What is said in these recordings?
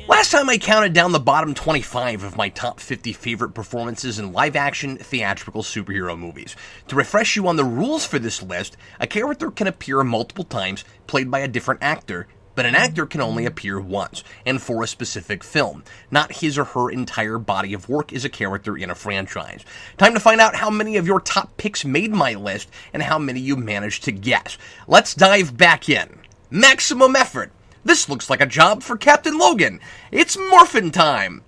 Last time I counted down the bottom 25 of my top 50 favorite performances in live-action theatrical superhero movies. To refresh you on the rules for this list, a character can appear multiple times, played by a different actor, but an actor can only appear once, and for a specific film. Not his or her entire body of work is a character in a franchise. Time to find out how many of your top picks made my list, and how many you managed to guess. Let's dive back in. Maximum effort. This looks like a job for Captain Logan. It's morphin' time.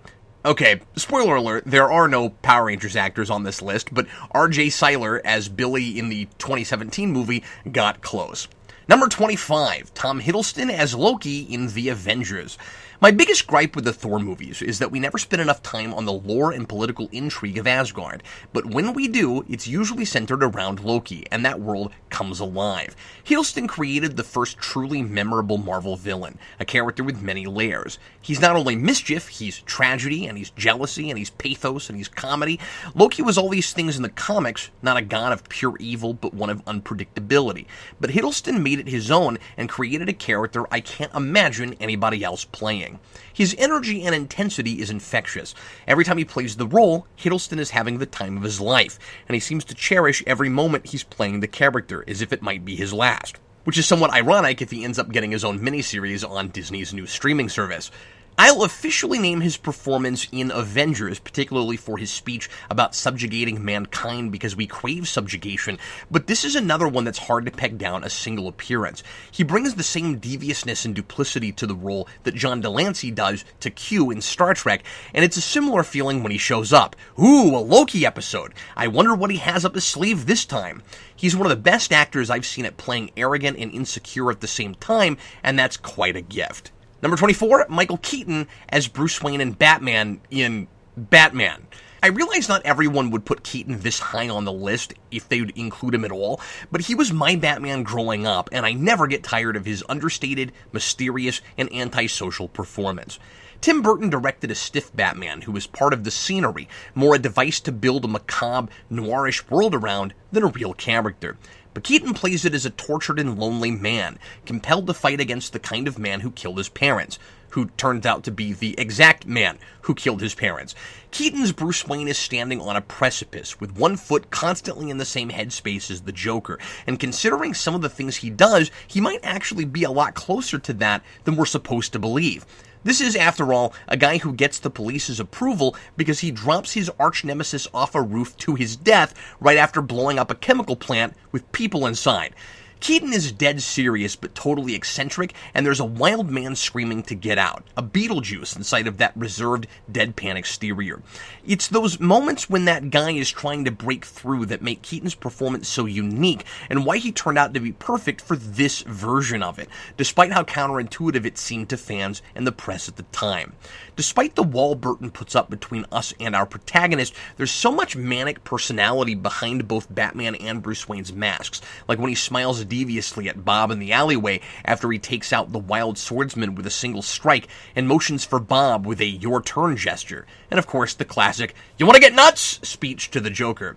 Okay, spoiler alert, there are no Power Rangers actors on this list, but R.J. Seiler as Billy in the 2017 movie got close. Number 25, Tom Hiddleston as Loki in The Avengers. My biggest gripe with the Thor movies is that we never spend enough time on the lore and political intrigue of Asgard, but when we do, it's usually centered around Loki, and that world comes alive. Hiddleston created the first truly memorable Marvel villain, a character with many layers. He's not only mischief, he's tragedy, and he's jealousy, and he's pathos, and he's comedy. Loki was all these things in the comics, not a god of pure evil, but one of unpredictability. But Hiddleston made it his own and created a character I can't imagine anybody else playing. His energy and intensity is infectious. Every time he plays the role, Hiddleston is having the time of his life, and he seems to cherish every moment he's playing the character, as if it might be his last. Which is somewhat ironic if he ends up getting his own miniseries on Disney's new streaming service. I'll officially name his performance in Avengers, particularly for his speech about subjugating mankind because we crave subjugation, but this is another one that's hard to peg down a single appearance. He brings the same deviousness and duplicity to the role that John Delancey does to Q in Star Trek, and it's a similar feeling when he shows up. Ooh, a Loki episode. I wonder what he has up his sleeve this time. He's one of the best actors I've seen at playing arrogant and insecure at the same time, and that's quite a gift. Number 24, Michael Keaton as Bruce Wayne and Batman in Batman. I realize not everyone would put Keaton this high on the list if they would include him at all, but he was my Batman growing up, and I never get tired of his understated, mysterious, and antisocial performance. Tim Burton directed a stiff Batman who was part of the scenery, more a device to build a macabre, noirish world around than a real character. But Keaton plays it as a tortured and lonely man, compelled to fight against the kind of man who killed his parents, who turns out to be the exact man who killed his parents. Keaton's Bruce Wayne is standing on a precipice, with one foot constantly in the same headspace as the Joker, and considering some of the things he does, he might actually be a lot closer to that than we're supposed to believe. This is, after all, a guy who gets the police's approval because he drops his arch-nemesis off a roof to his death right after blowing up a chemical plant with people inside. Keaton is dead serious but totally eccentric, and there's a wild man screaming to get out, a Beetlejuice inside of that reserved, deadpan exterior. It's those moments when that guy is trying to break through that make Keaton's performance so unique, and why he turned out to be perfect for this version of it, despite how counterintuitive it seemed to fans and the press at the time. Despite the wall Burton puts up between us and our protagonist, there's so much manic personality behind both Batman and Bruce Wayne's masks, like when he smiles deviously at Bob in the alleyway after he takes out the wild swordsman with a single strike and motions for Bob with a "your turn" gesture. And of course, the classic "you want to get nuts" speech to the Joker.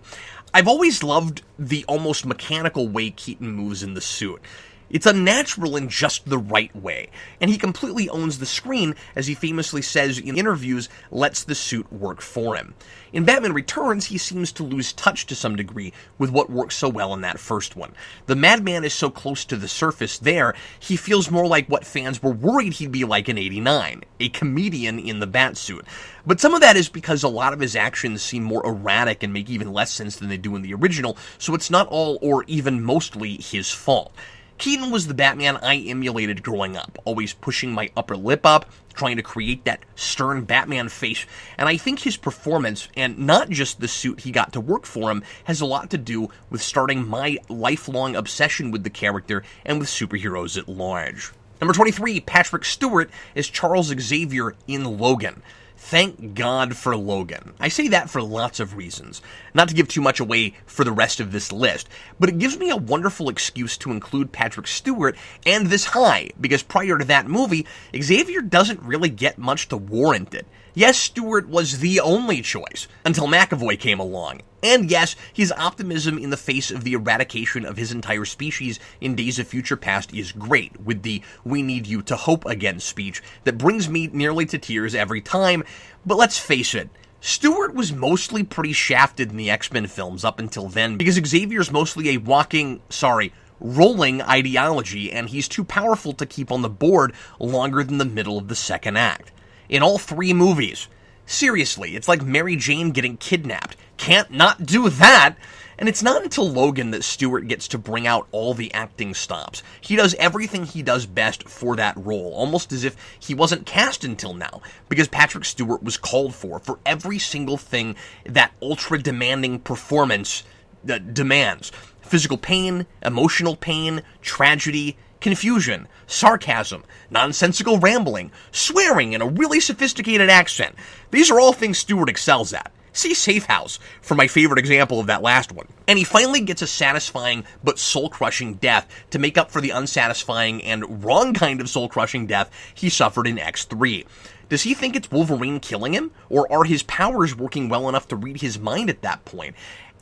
I've always loved the almost mechanical way Keaton moves in the suit. It's unnatural in just the right way, and he completely owns the screen, as he famously says in interviews, lets the suit work for him. In Batman Returns, he seems to lose touch to some degree with what works so well in that first one. The Madman is so close to the surface there, he feels more like what fans were worried he'd be like in '89, a comedian in the Batsuit. But some of that is because a lot of his actions seem more erratic and make even less sense than they do in the original, so it's not all or even mostly his fault. Keaton was the Batman I emulated growing up, always pushing my upper lip up, trying to create that stern Batman face, and I think his performance, and not just the suit he got to work for him, has a lot to do with starting my lifelong obsession with the character and with superheroes at large. Number 23, Patrick Stewart as Charles Xavier in Logan. Thank God for Logan. I say that for lots of reasons. Not to give too much away for the rest of this list, but it gives me a wonderful excuse to include Patrick Stewart and this high, because prior to that movie, Xavier doesn't really get much to warrant it. Yes, Stewart was the only choice, until McAvoy came along. And yes, his optimism in the face of the eradication of his entire species in Days of Future Past is great, with the "we need you to hope again" speech that brings me nearly to tears every time. But let's face it, Stewart was mostly pretty shafted in the X-Men films up until then, because Xavier's mostly a rolling ideology, and he's too powerful to keep on the board longer than the middle of the second act. In all 3 movies. Seriously, it's like Mary Jane getting kidnapped. Can't not do that! And it's not until Logan that Stewart gets to bring out all the acting stops. He does everything he does best for that role, almost as if he wasn't cast until now, because Patrick Stewart was called for every single thing that ultra-demanding performance demands. Physical pain, emotional pain, tragedy, confusion, sarcasm, nonsensical rambling, swearing in a really sophisticated accent. These are all things Stewart excels at. See Safe House for my favorite example of that last one. And he finally gets a satisfying but soul-crushing death to make up for the unsatisfying and wrong kind of soul-crushing death he suffered in X3. Does he think it's Wolverine killing him? Or are his powers working well enough to read his mind at that point?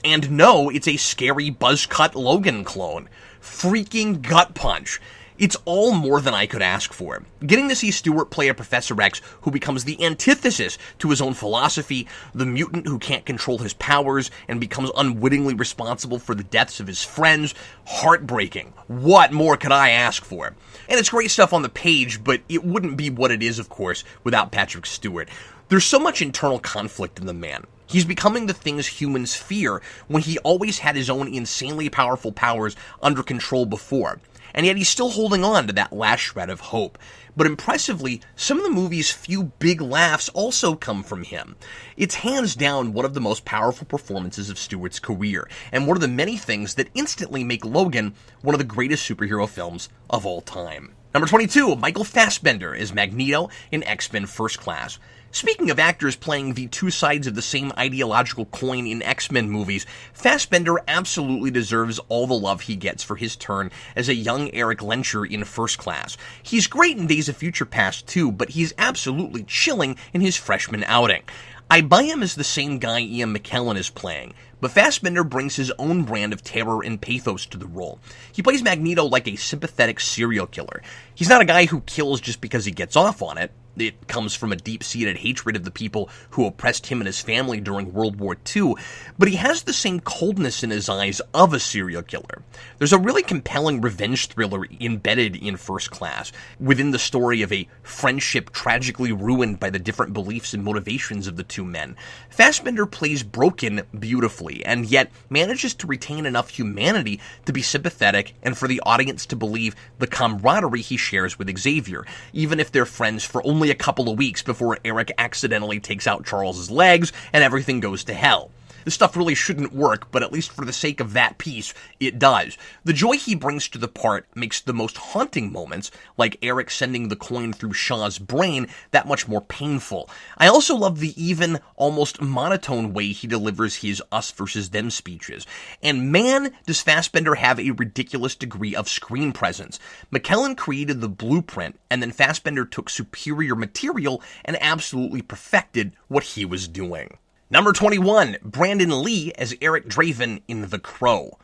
And no, it's a scary buzz-cut Logan clone. Freaking gut punch. It's all more than I could ask for. Getting to see Stewart play a Professor X who becomes the antithesis to his own philosophy, the mutant who can't control his powers and becomes unwittingly responsible for the deaths of his friends, heartbreaking. What more could I ask for? And it's great stuff on the page, but it wouldn't be what it is, of course, without Patrick Stewart. There's so much internal conflict in the man. He's becoming the things humans fear when he always had his own insanely powerful powers under control before. And yet he's still holding on to that last shred of hope. But impressively, some of the movie's few big laughs also come from him. It's hands down one of the most powerful performances of Stewart's career, and one of the many things that instantly make Logan one of the greatest superhero films of all time. Number 22, Michael Fassbender as Magneto in X-Men First Class. Speaking of actors playing the two sides of the same ideological coin in X-Men movies, Fassbender absolutely deserves all the love he gets for his turn as a young Eric Lencher in First Class. He's great in Days of Future Past too, but he's absolutely chilling in his freshman outing. I buy him as the same guy Ian McKellen is playing, but Fassbender brings his own brand of terror and pathos to the role. He plays Magneto like a sympathetic serial killer. He's not a guy who kills just because he gets off on it. It comes from a deep-seated hatred of the people who oppressed him and his family during World War II, but he has the same coldness in his eyes of a serial killer. There's a really compelling revenge thriller embedded in First Class, within the story of a friendship tragically ruined by the different beliefs and motivations of the two men. Fassbender plays broken beautifully, and yet manages to retain enough humanity to be sympathetic and for the audience to believe the camaraderie he shares with Xavier, even if they're friends for only a couple of weeks before Eric accidentally takes out Charles's legs and everything goes to hell. This stuff really shouldn't work, but at least for the sake of that piece, it does. The joy he brings to the part makes the most haunting moments, like Eric sending the coin through Shaw's brain, that much more painful. I also love the even, almost monotone way he delivers his us versus them speeches. And man, does Fassbender have a ridiculous degree of screen presence. McKellen created the blueprint, and then Fassbender took superior material and absolutely perfected what he was doing. Number 21, Brandon Lee as Eric Draven in The Crow.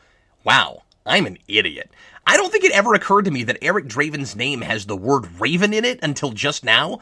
Wow, I'm an idiot. I don't think it ever occurred to me that Eric Draven's name has the word Raven in it until just now.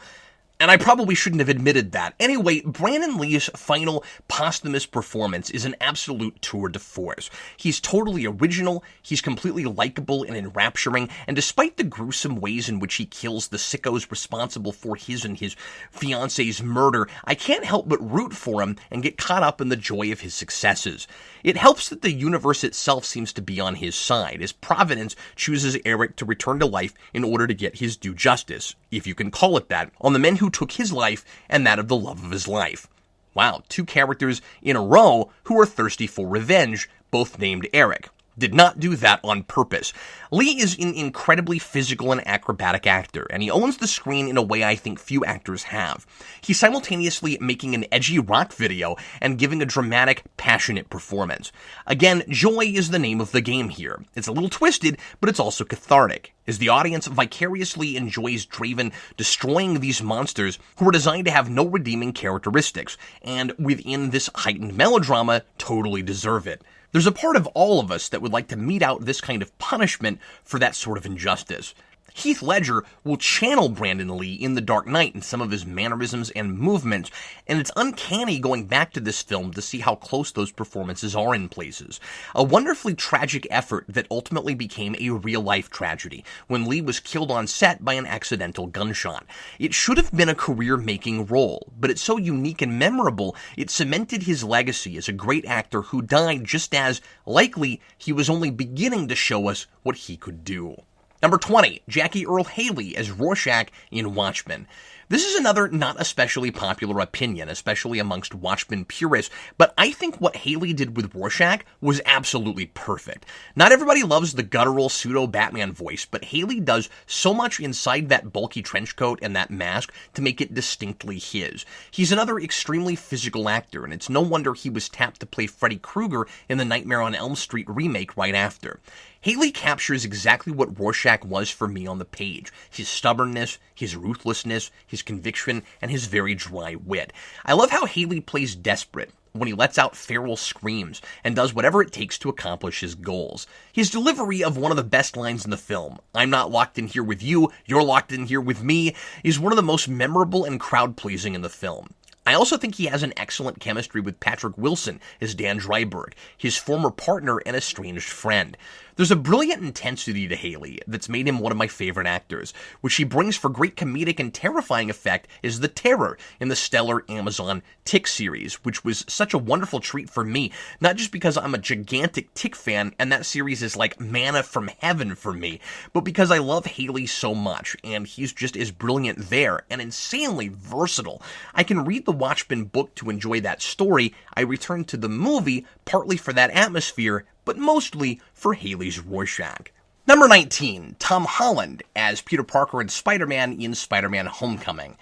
And I probably shouldn't have admitted that. Anyway, Brandon Lee's final posthumous performance is an absolute tour de force. He's totally original, he's completely likable and enrapturing, and despite the gruesome ways in which he kills the sickos responsible for his and his fiance's murder, I can't help but root for him and get caught up in the joy of his successes. It helps that the universe itself seems to be on his side, as Providence chooses Eric to return to life in order to get his due justice, if you can call it that, on the men who took his life and that of the love of his life. Wow, two characters in a row who are thirsty for revenge, both named Eric. did not do that on purpose. Lee is an incredibly physical and acrobatic actor, and he owns the screen in a way I think few actors have. He's simultaneously making an edgy rock video and giving a dramatic, passionate performance. Again, joy is the name of the game here. It's a little twisted, but it's also cathartic, as the audience vicariously enjoys Draven destroying these monsters who are designed to have no redeeming characteristics, and within this heightened melodrama, totally deserve it. There's a part of all of us that would like to mete out this kind of punishment for that sort of injustice. Heath Ledger will channel Brandon Lee in The Dark Knight in some of his mannerisms and movements, and it's uncanny going back to this film to see how close those performances are in places. A wonderfully tragic effort that ultimately became a real-life tragedy when Lee was killed on set by an accidental gunshot. It should have been a career-making role, but it's so unique and memorable, it cemented his legacy as a great actor who died just as, likely, he was only beginning to show us what he could do. Number 20, Jackie Earle Haley as Rorschach in Watchmen. This is another not especially popular opinion, especially amongst Watchmen purists, but I think what Haley did with Rorschach was absolutely perfect. Not everybody loves the guttural pseudo-Batman voice, but Haley does so much inside that bulky trench coat and that mask to make it distinctly his. He's another extremely physical actor, and it's no wonder he was tapped to play Freddy Krueger in the Nightmare on Elm Street remake right after. Haley captures exactly what Rorschach was for me on the page. His stubbornness, his ruthlessness, his conviction, and his very dry wit. I love how Haley plays desperate when he lets out feral screams and does whatever it takes to accomplish his goals. His delivery of one of the best lines in the film, "I'm not locked in here with you, you're locked in here with me," is one of the most memorable and crowd-pleasing in the film. I also think he has an excellent chemistry with Patrick Wilson as Dan Dryberg, his former partner and estranged friend. There's a brilliant intensity to Haley that's made him one of my favorite actors, which he brings for great comedic and terrifying effect is the Terror in the stellar Amazon Tick series, which was such a wonderful treat for me, not just because I'm a gigantic Tick fan and that series is like manna from heaven for me, but because I love Haley so much, and he's just as brilliant there and insanely versatile. I can read the Watchmen book to enjoy that story. I return to the movie partly for that atmosphere, but mostly for Haley's Rorschach. Number 19, Tom Holland as Peter Parker and Spider-Man in Spider-Man Homecoming.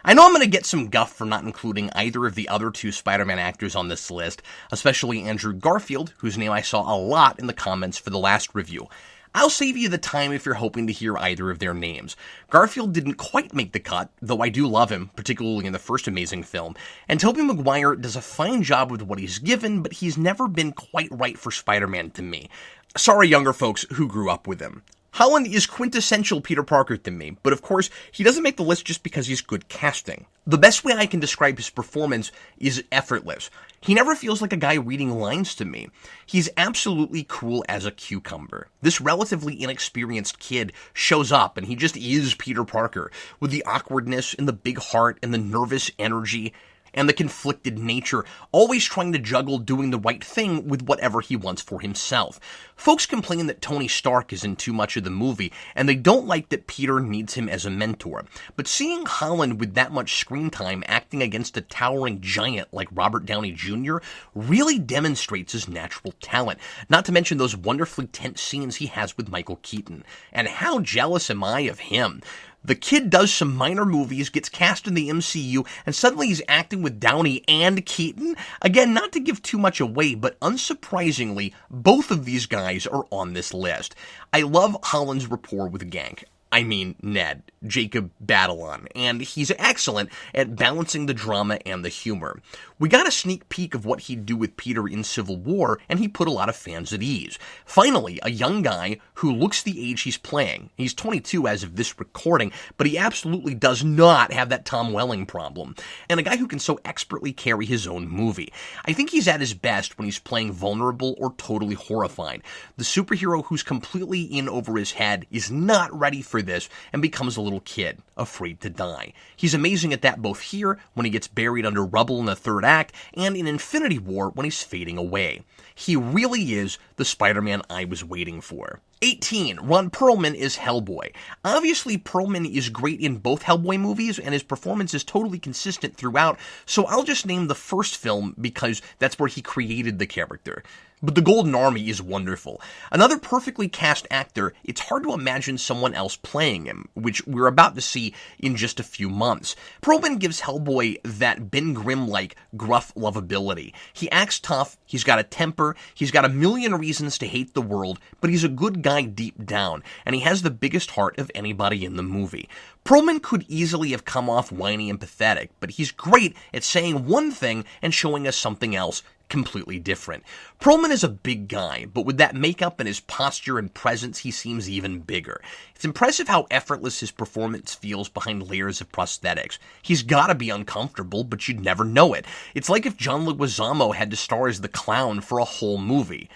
I know I'm going to get some guff for not including either of the other two Spider-Man actors on this list, especially Andrew Garfield, whose name I saw a lot in the comments for the last review. I'll save you the time if you're hoping to hear either of their names. Garfield didn't quite make the cut, though I do love him, particularly in the first Amazing film, and Tobey Maguire does a fine job with what he's given, but he's never been quite right for Spider-Man to me. Sorry, younger folks who grew up with him. Holland is quintessential Peter Parker to me, but of course, he doesn't make the list just because he's good casting. The best way I can describe his performance is effortless. He never feels like a guy reading lines to me. He's absolutely cool as a cucumber. This relatively inexperienced kid shows up and he just is Peter Parker, with the awkwardness and the big heart and the nervous energy and the conflicted nature, always trying to juggle doing the right thing with whatever he wants for himself. Folks complain that Tony Stark is in too much of the movie, and they don't like that Peter needs him as a mentor. But seeing Holland with that much screen time acting against a towering giant like Robert Downey Jr. really demonstrates his natural talent, not to mention those wonderfully tense scenes he has with Michael Keaton. And how jealous am I of him? The kid does some minor movies, gets cast in the MCU, and suddenly he's acting with Downey and Keaton? Again, not to give too much away, but unsurprisingly, both of these guys are on this list. I love Holland's rapport with Gank. I mean Ned, Jacob Batalon, and he's excellent at balancing the drama and the humor. We got a sneak peek of what he'd do with Peter in Civil War, and he put a lot of fans at ease. Finally, a young guy who looks the age he's playing. He's 22 as of this recording, but he absolutely does not have that Tom Welling problem. And a guy who can so expertly carry his own movie. I think he's at his best when he's playing vulnerable or totally horrified. The superhero who's completely in over his head is not ready for this and becomes a little kid, afraid to die. He's amazing at that both here, when he gets buried under rubble in the third act, and in Infinity War when he's fading away. He really is the Spider-Man I was waiting for. 18. Ron Perlman is Hellboy. Obviously, Perlman is great in both Hellboy movies, and his performance is totally consistent throughout, so I'll just name the first film because that's where he created the character. But the Golden Army is wonderful. Another perfectly cast actor, it's hard to imagine someone else playing him, which we're about to see in just a few months. Perlman gives Hellboy that Ben Grimm-like gruff lovability. He acts tough, he's got a temper, he's got a million reasons to hate the world, but he's a good guy deep down, and he has the biggest heart of anybody in the movie. Perlman could easily have come off whiny and pathetic, but he's great at saying one thing and showing us something else completely different. Perlman is a big guy, but with that makeup and his posture and presence, he seems even bigger. It's impressive how effortless his performance feels behind layers of prosthetics. He's gotta be uncomfortable, but you'd never know it. It's like if John Leguizamo had to star as the clown for a whole movie.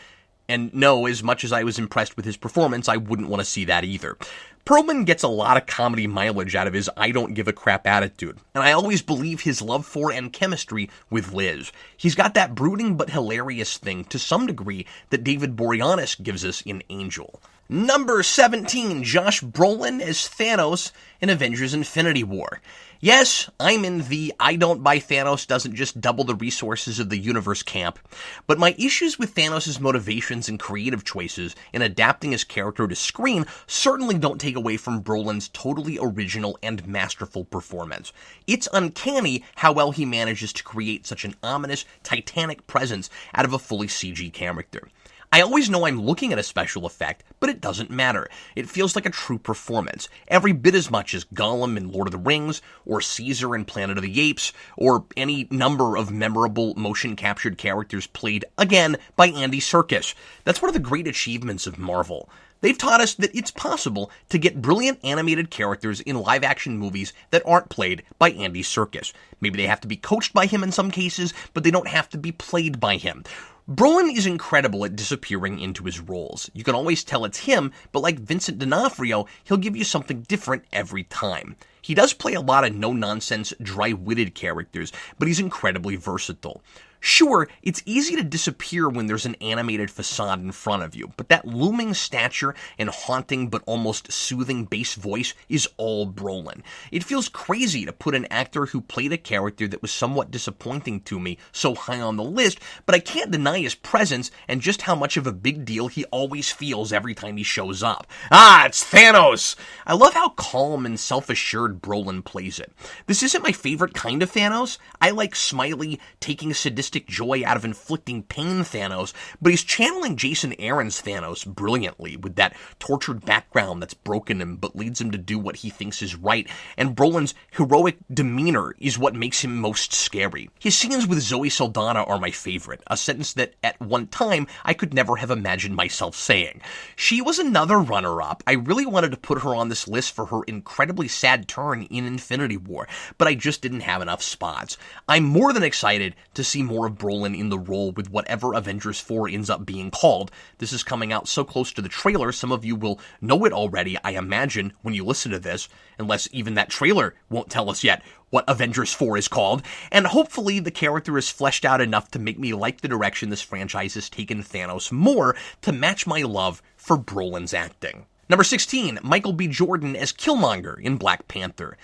And no, as much as I was impressed with his performance, I wouldn't want to see that either. Perlman gets a lot of comedy mileage out of his I don't give a crap attitude, and I always believe his love for and chemistry with Liz. He's got that brooding but hilarious thing, to some degree, that David Boreanaz gives us in Angel. Number 17, Josh Brolin as Thanos in Avengers Infinity War. Yes, I'm in the I don't buy Thanos doesn't just double the resources of the universe camp, but my issues with Thanos' motivations and creative choices in adapting his character to screen certainly don't take away from Brolin's totally original and masterful performance. It's uncanny how well he manages to create such an ominous, titanic presence out of a fully CG character. I always know I'm looking at a special effect, but it doesn't matter. It feels like a true performance, every bit as much as Gollum in Lord of the Rings, or Caesar in Planet of the Apes, or any number of memorable motion-captured characters played, again, by Andy Serkis. That's one of the great achievements of Marvel. They've taught us that it's possible to get brilliant animated characters in live-action movies that aren't played by Andy Serkis. Maybe they have to be coached by him in some cases, but they don't have to be played by him. Brolin is incredible at disappearing into his roles. You can always tell it's him, but like Vincent D'Onofrio, he'll give you something different every time. He does play a lot of no-nonsense, dry-witted characters, but he's incredibly versatile. Sure, it's easy to disappear when there's an animated facade in front of you, but that looming stature and haunting but almost soothing bass voice is all Brolin. It feels crazy to put an actor who played a character that was somewhat disappointing to me so high on the list, but I can't deny his presence and just how much of a big deal he always feels every time he shows up. Ah, it's Thanos! I love how calm and self-assured Brolin plays it. This isn't my favorite kind of Thanos. I like smiley, taking sadistic joy out of inflicting pain Thanos, but he's channeling Jason Aaron's Thanos brilliantly with that tortured background that's broken him but leads him to do what he thinks is right, and Brolin's heroic demeanor is what makes him most scary. His scenes with Zoe Saldana are my favorite, a sentence that at one time I could never have imagined myself saying. She was another runner-up. I really wanted to put her on this list for her incredibly sad turn in Infinity War, but I just didn't have enough spots. I'm more than excited to see more of Brolin in the role with whatever Avengers 4 ends up being called. This is coming out so close to the trailer, some of you will know it already, I imagine, when you listen to this, unless even that trailer won't tell us yet what Avengers 4 is called, and hopefully the character is fleshed out enough to make me like the direction this franchise has taken Thanos more to match my love for Brolin's acting. Number 16, Michael B. Jordan as Killmonger in Black Panther.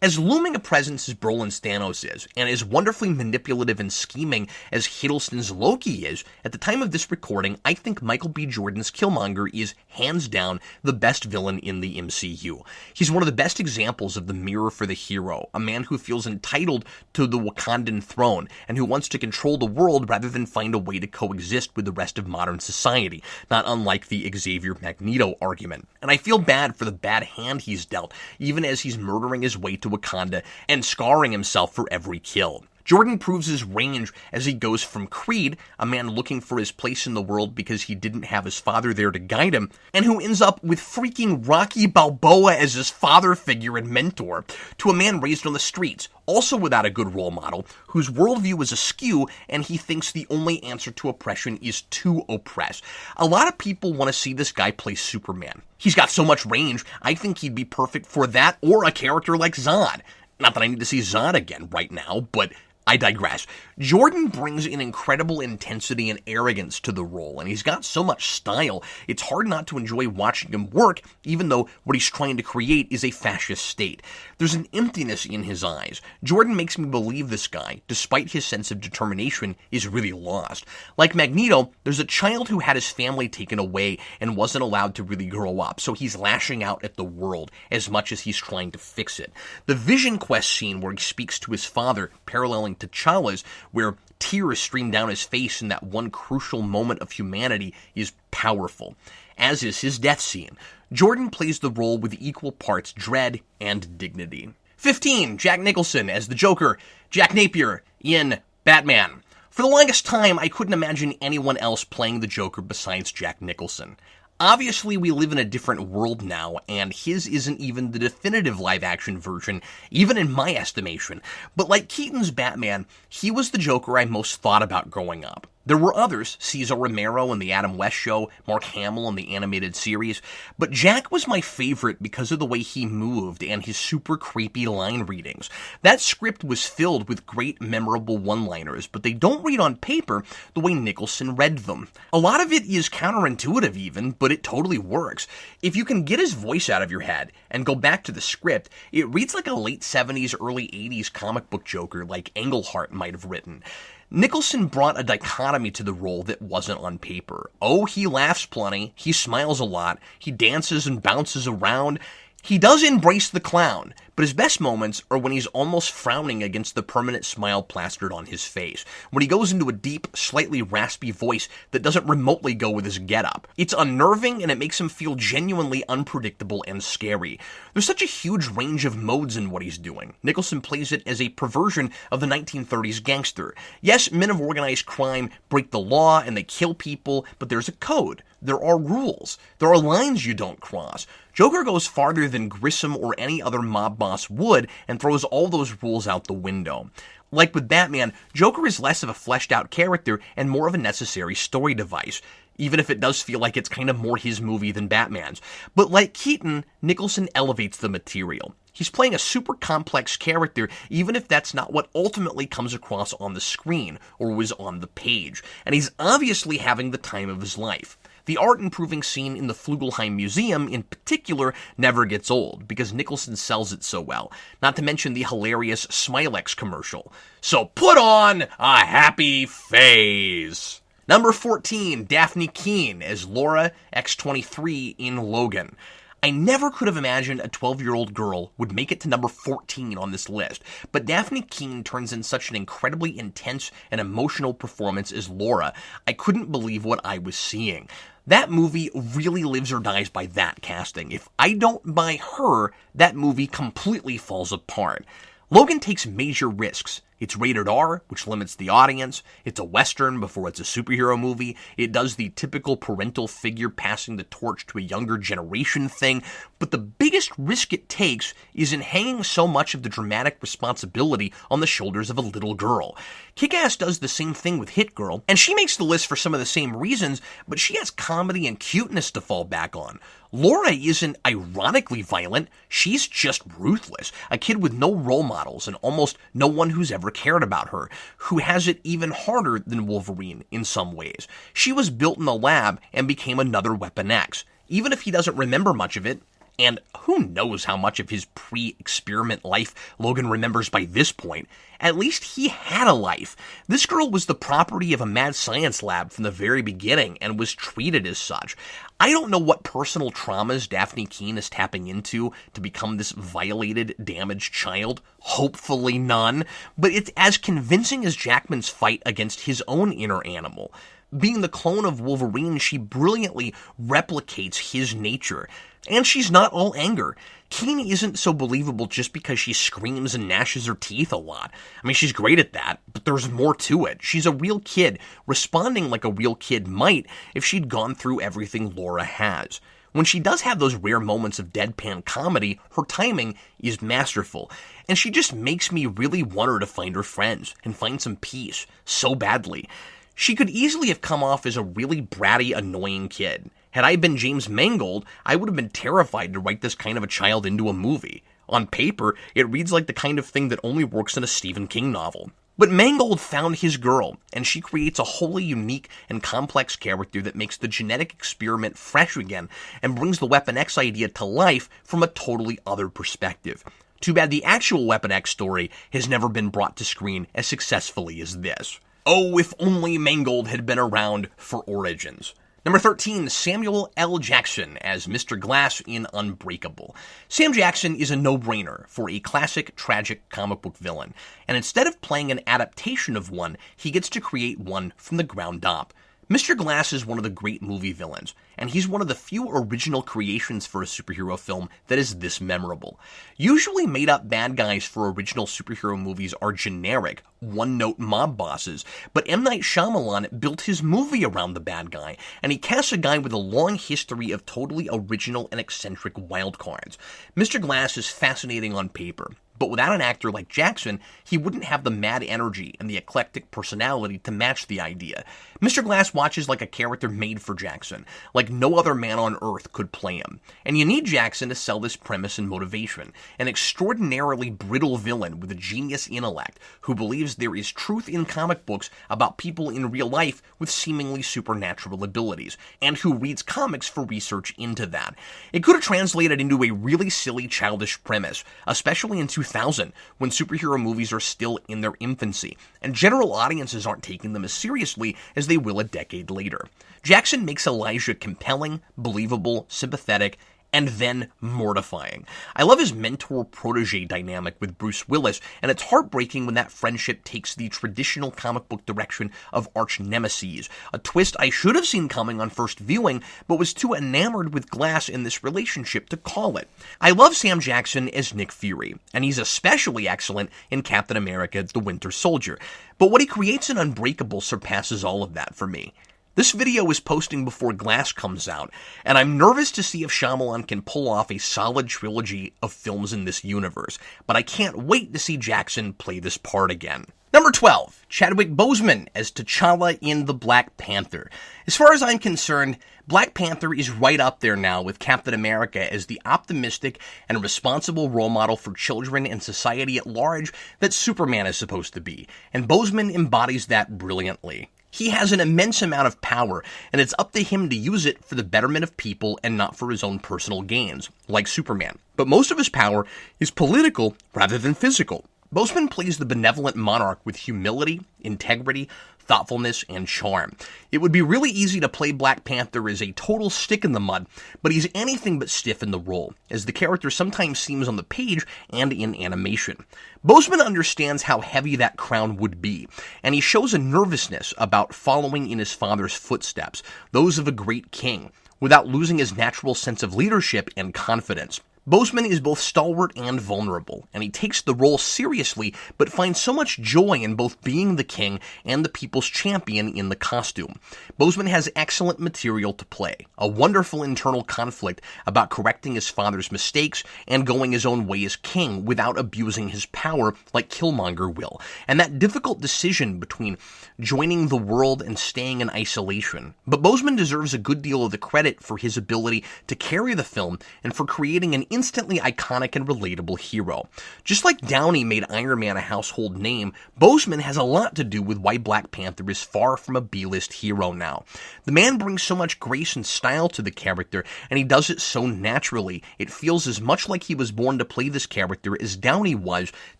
As looming a presence as Brolin's Thanos is, and as wonderfully manipulative and scheming as Hiddleston's Loki is, at the time of this recording, I think Michael B. Jordan's Killmonger is, hands down, the best villain in the MCU. He's one of the best examples of the mirror for the hero, a man who feels entitled to the Wakandan throne, and who wants to control the world rather than find a way to coexist with the rest of modern society, not unlike the Xavier Magneto argument. And I feel bad for the bad hand he's dealt, even as he's murdering his way to Wakanda and scarring himself for every kill. Jordan proves his range as he goes from Creed, a man looking for his place in the world because he didn't have his father there to guide him, and who ends up with freaking Rocky Balboa as his father figure and mentor, to a man raised on the streets, also without a good role model, whose worldview is askew and he thinks the only answer to oppression is to oppress. A lot of people want to see this guy play Superman. He's got so much range, I think he'd be perfect for that or a character like Zod. Not that I need to see Zod again right now, but I digress. Jordan brings an incredible intensity and arrogance to the role, and he's got so much style, it's hard not to enjoy watching him work, even though what he's trying to create is a fascist state. There's an emptiness in his eyes. Jordan makes me believe this guy, despite his sense of determination, is really lost. Like Magneto, there's a child who had his family taken away and wasn't allowed to really grow up, so he's lashing out at the world as much as he's trying to fix it. The Vision Quest scene where he speaks to his father, paralleling T'Challa's, where tears stream down his face in that one crucial moment of humanity, is powerful, as is his death scene. Jordan plays the role with equal parts dread and dignity. 15. Jack Nicholson as the Joker, Jack Napier in Batman. For the longest time, I couldn't imagine anyone else playing the Joker besides Jack Nicholson. Obviously, we live in a different world now, and his isn't even the definitive live-action version, even in my estimation. But like Keaton's Batman, he was the Joker I most thought about growing up. There were others, Cesar Romero in The Adam West Show, Mark Hamill in the animated series, but Jack was my favorite because of the way he moved and his super creepy line readings. That script was filled with great memorable one-liners, but they don't read on paper the way Nicholson read them. A lot of it is counterintuitive even, but it totally works. If you can get his voice out of your head and go back to the script, it reads like a late 70s, early 80s comic book Joker like Englehart might have written. Nicholson brought a dichotomy to the role that wasn't on paper. Oh, he laughs plenty, he smiles a lot, he dances and bounces around. He does embrace the clown, but his best moments are when he's almost frowning against the permanent smile plastered on his face, when he goes into a deep, slightly raspy voice that doesn't remotely go with his getup. It's unnerving, and it makes him feel genuinely unpredictable and scary. There's such a huge range of modes in what he's doing. Nicholson plays it as a perversion of the 1930s gangster. Yes, men of organized crime break the law and they kill people, but there's a code. There are rules. There are lines you don't cross. Joker goes farther than Grissom or any other mob boss would and throws all those rules out the window. Like with Batman, Joker is less of a fleshed out character and more of a necessary story device, even if it does feel like it's kind of more his movie than Batman's. But like Keaton, Nicholson elevates the material. He's playing a super complex character, even if that's not what ultimately comes across on the screen or was on the page. And he's obviously having the time of his life. The art-improving scene in the Flugelheim Museum, in particular, never gets old, because Nicholson sells it so well, not to mention the hilarious Smilex commercial. So put on a happy face! Number 14, Daphne Keane as Laura X-23 in Logan. I never could have imagined a 12-year-old girl would make it to number 14 on this list, but Daphne Keane turns in such an incredibly intense and emotional performance as Laura, I couldn't believe what I was seeing. That movie really lives or dies by that casting. If I don't buy her, that movie completely falls apart. Logan takes major risks. It's rated R, which limits the audience. It's a Western before it's a superhero movie. It does the typical parental figure passing the torch to a younger generation thing. But the biggest risk it takes is in hanging so much of the dramatic responsibility on the shoulders of a little girl. Kick-Ass does the same thing with Hit Girl, and she makes the list for some of the same reasons, but she has comedy and cuteness to fall back on. Laura isn't ironically violent, she's just ruthless. A kid with no role models and almost no one who's ever cared about her, who has it even harder than Wolverine in some ways. She was built in the lab and became another Weapon X. Even if he doesn't remember much of it, and who knows how much of his pre-experiment life Logan remembers by this point, at least he had a life. This girl was the property of a mad science lab from the very beginning and was treated as such. I don't know what personal traumas Daphne Keane is tapping into to become this violated, damaged child. Hopefully none. But it's as convincing as Jackman's fight against his own inner animal. Being the clone of Wolverine, she brilliantly replicates his nature. And she's not all anger. Keane isn't so believable just because she screams and gnashes her teeth a lot. I mean, she's great at that, but there's more to it. She's a real kid, responding like a real kid might if she'd gone through everything Laura has. When she does have those rare moments of deadpan comedy, her timing is masterful, and she just makes me really want her to find her friends and find some peace so badly. She could easily have come off as a really bratty, annoying kid. Had I been James Mangold, I would have been terrified to write this kind of a child into a movie. On paper, it reads like the kind of thing that only works in a Stephen King novel. But Mangold found his girl, and she creates a wholly unique and complex character that makes the genetic experiment fresh again and brings the Weapon X idea to life from a totally other perspective. Too bad the actual Weapon X story has never been brought to screen as successfully as this. Oh, if only Mangold had been around for Origins. Number 13, Samuel L. Jackson as Mr. Glass in Unbreakable. Sam Jackson is a no-brainer for a classic, tragic comic book villain, and instead of playing an adaptation of one, he gets to create one from the ground up. Mr. Glass is one of the great movie villains, and he's one of the few original creations for a superhero film that is this memorable. Usually made-up bad guys for original superhero movies are generic, one-note mob bosses, but M. Night Shyamalan built his movie around the bad guy, and he casts a guy with a long history of totally original and eccentric wildcards. Mr. Glass is fascinating on paper, but without an actor like Jackson, he wouldn't have the mad energy and the eclectic personality to match the idea. Mr. Glass watches like a character made for Jackson, like no other man on earth could play him. And you need Jackson to sell this premise and motivation, an extraordinarily brittle villain with a genius intellect who believes there is truth in comic books about people in real life with seemingly supernatural abilities, and who reads comics for research into that. It could have translated into a really silly, childish premise, especially in 2000, when superhero movies are still in their infancy, and general audiences aren't taking them as seriously as they will a decade later. Jackson makes Elijah compelling, believable, sympathetic, and then mortifying. I love his mentor-protege dynamic with Bruce Willis, and it's heartbreaking when that friendship takes the traditional comic book direction of arch-nemeses, a twist I should have seen coming on first viewing, but was too enamored with Glass in this relationship to call it. I love Sam Jackson as Nick Fury, and he's especially excellent in Captain America: The Winter Soldier, but what he creates in Unbreakable surpasses all of that for me. This video is posting before Glass comes out, and I'm nervous to see if Shyamalan can pull off a solid trilogy of films in this universe, but I can't wait to see Jackson play this part again. Number 12, Chadwick Boseman as T'Challa in The Black Panther. As far as I'm concerned, Black Panther is right up there now with Captain America as the optimistic and responsible role model for children and society at large that Superman is supposed to be, and Boseman embodies that brilliantly. He has an immense amount of power, and it's up to him to use it for the betterment of people and not for his own personal gains, like Superman. But most of his power is political rather than physical. Boseman plays the benevolent monarch with humility, integrity, thoughtfulness, and charm. It would be really easy to play Black Panther as a total stick in the mud, but he's anything but stiff in the role, as the character sometimes seems on the page and in animation. Boseman understands how heavy that crown would be, and he shows a nervousness about following in his father's footsteps, those of a great king, without losing his natural sense of leadership and confidence. Boseman is both stalwart and vulnerable, and he takes the role seriously, but finds so much joy in both being the king and the people's champion in the costume. Boseman has excellent material to play, a wonderful internal conflict about correcting his father's mistakes and going his own way as king without abusing his power like Killmonger will, and that difficult decision between joining the world and staying in isolation. But Boseman deserves a good deal of the credit for his ability to carry the film and for creating an instantly iconic and relatable hero. Just like Downey made Iron Man a household name, Boseman has a lot to do with why Black Panther is far from a B-list hero now. The man brings so much grace and style to the character, and he does it so naturally, it feels as much like he was born to play this character as Downey was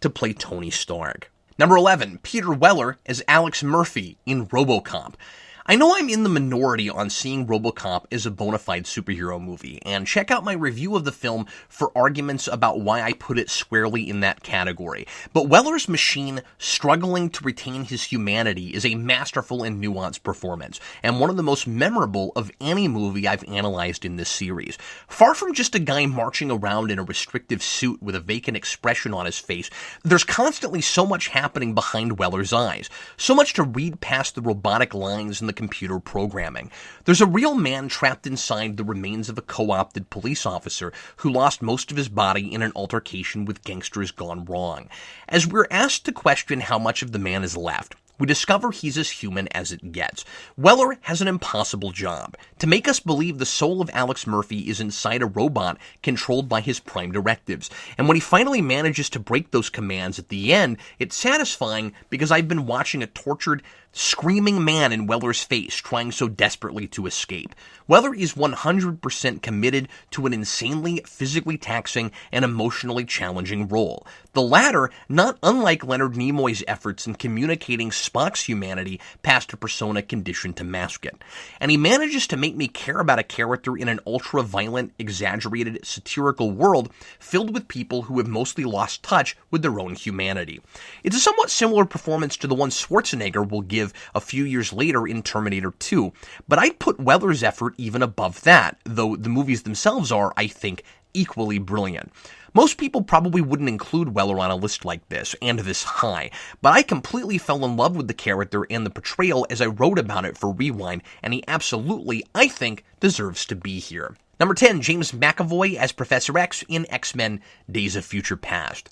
to play Tony Stark. Number 11, Peter Weller as Alex Murphy in RoboCop. I know I'm in the minority on seeing RoboCop as a bona fide superhero movie, and check out my review of the film for arguments about why I put it squarely in that category. But Weller's machine struggling to retain his humanity is a masterful and nuanced performance, and one of the most memorable of any movie I've analyzed in this series. Far from just a guy marching around in a restrictive suit with a vacant expression on his face, there's constantly so much happening behind Weller's eyes, so much to read past the robotic lines and the computer programming. There's a real man trapped inside the remains of a co-opted police officer who lost most of his body in an altercation with gangsters gone wrong. As we're asked to question how much of the man is left, we discover he's as human as it gets. Weller has an impossible job: to make us believe the soul of Alex Murphy is inside a robot controlled by his prime directives. And when he finally manages to break those commands at the end, it's satisfying because I've been watching a tortured, screaming man in Weller's face trying so desperately to escape. Weller is 100% committed to an insanely physically taxing and emotionally challenging role. The latter, not unlike Leonard Nimoy's efforts in communicating Spock's humanity past a persona conditioned to mask it. And he manages to make me care about a character in an ultra-violent, exaggerated, satirical world filled with people who have mostly lost touch with their own humanity. It's a somewhat similar performance to the one Schwarzenegger will give a few years later in Terminator 2, but I'd put Weller's effort even above that, though the movies themselves are, I think, equally brilliant. Most people probably wouldn't include Weller on a list like this, and this high, but I completely fell in love with the character and the portrayal as I wrote about it for Rewind, and he absolutely, I think, deserves to be here. Number 10, James McAvoy as Professor X in X-Men Days of Future Past.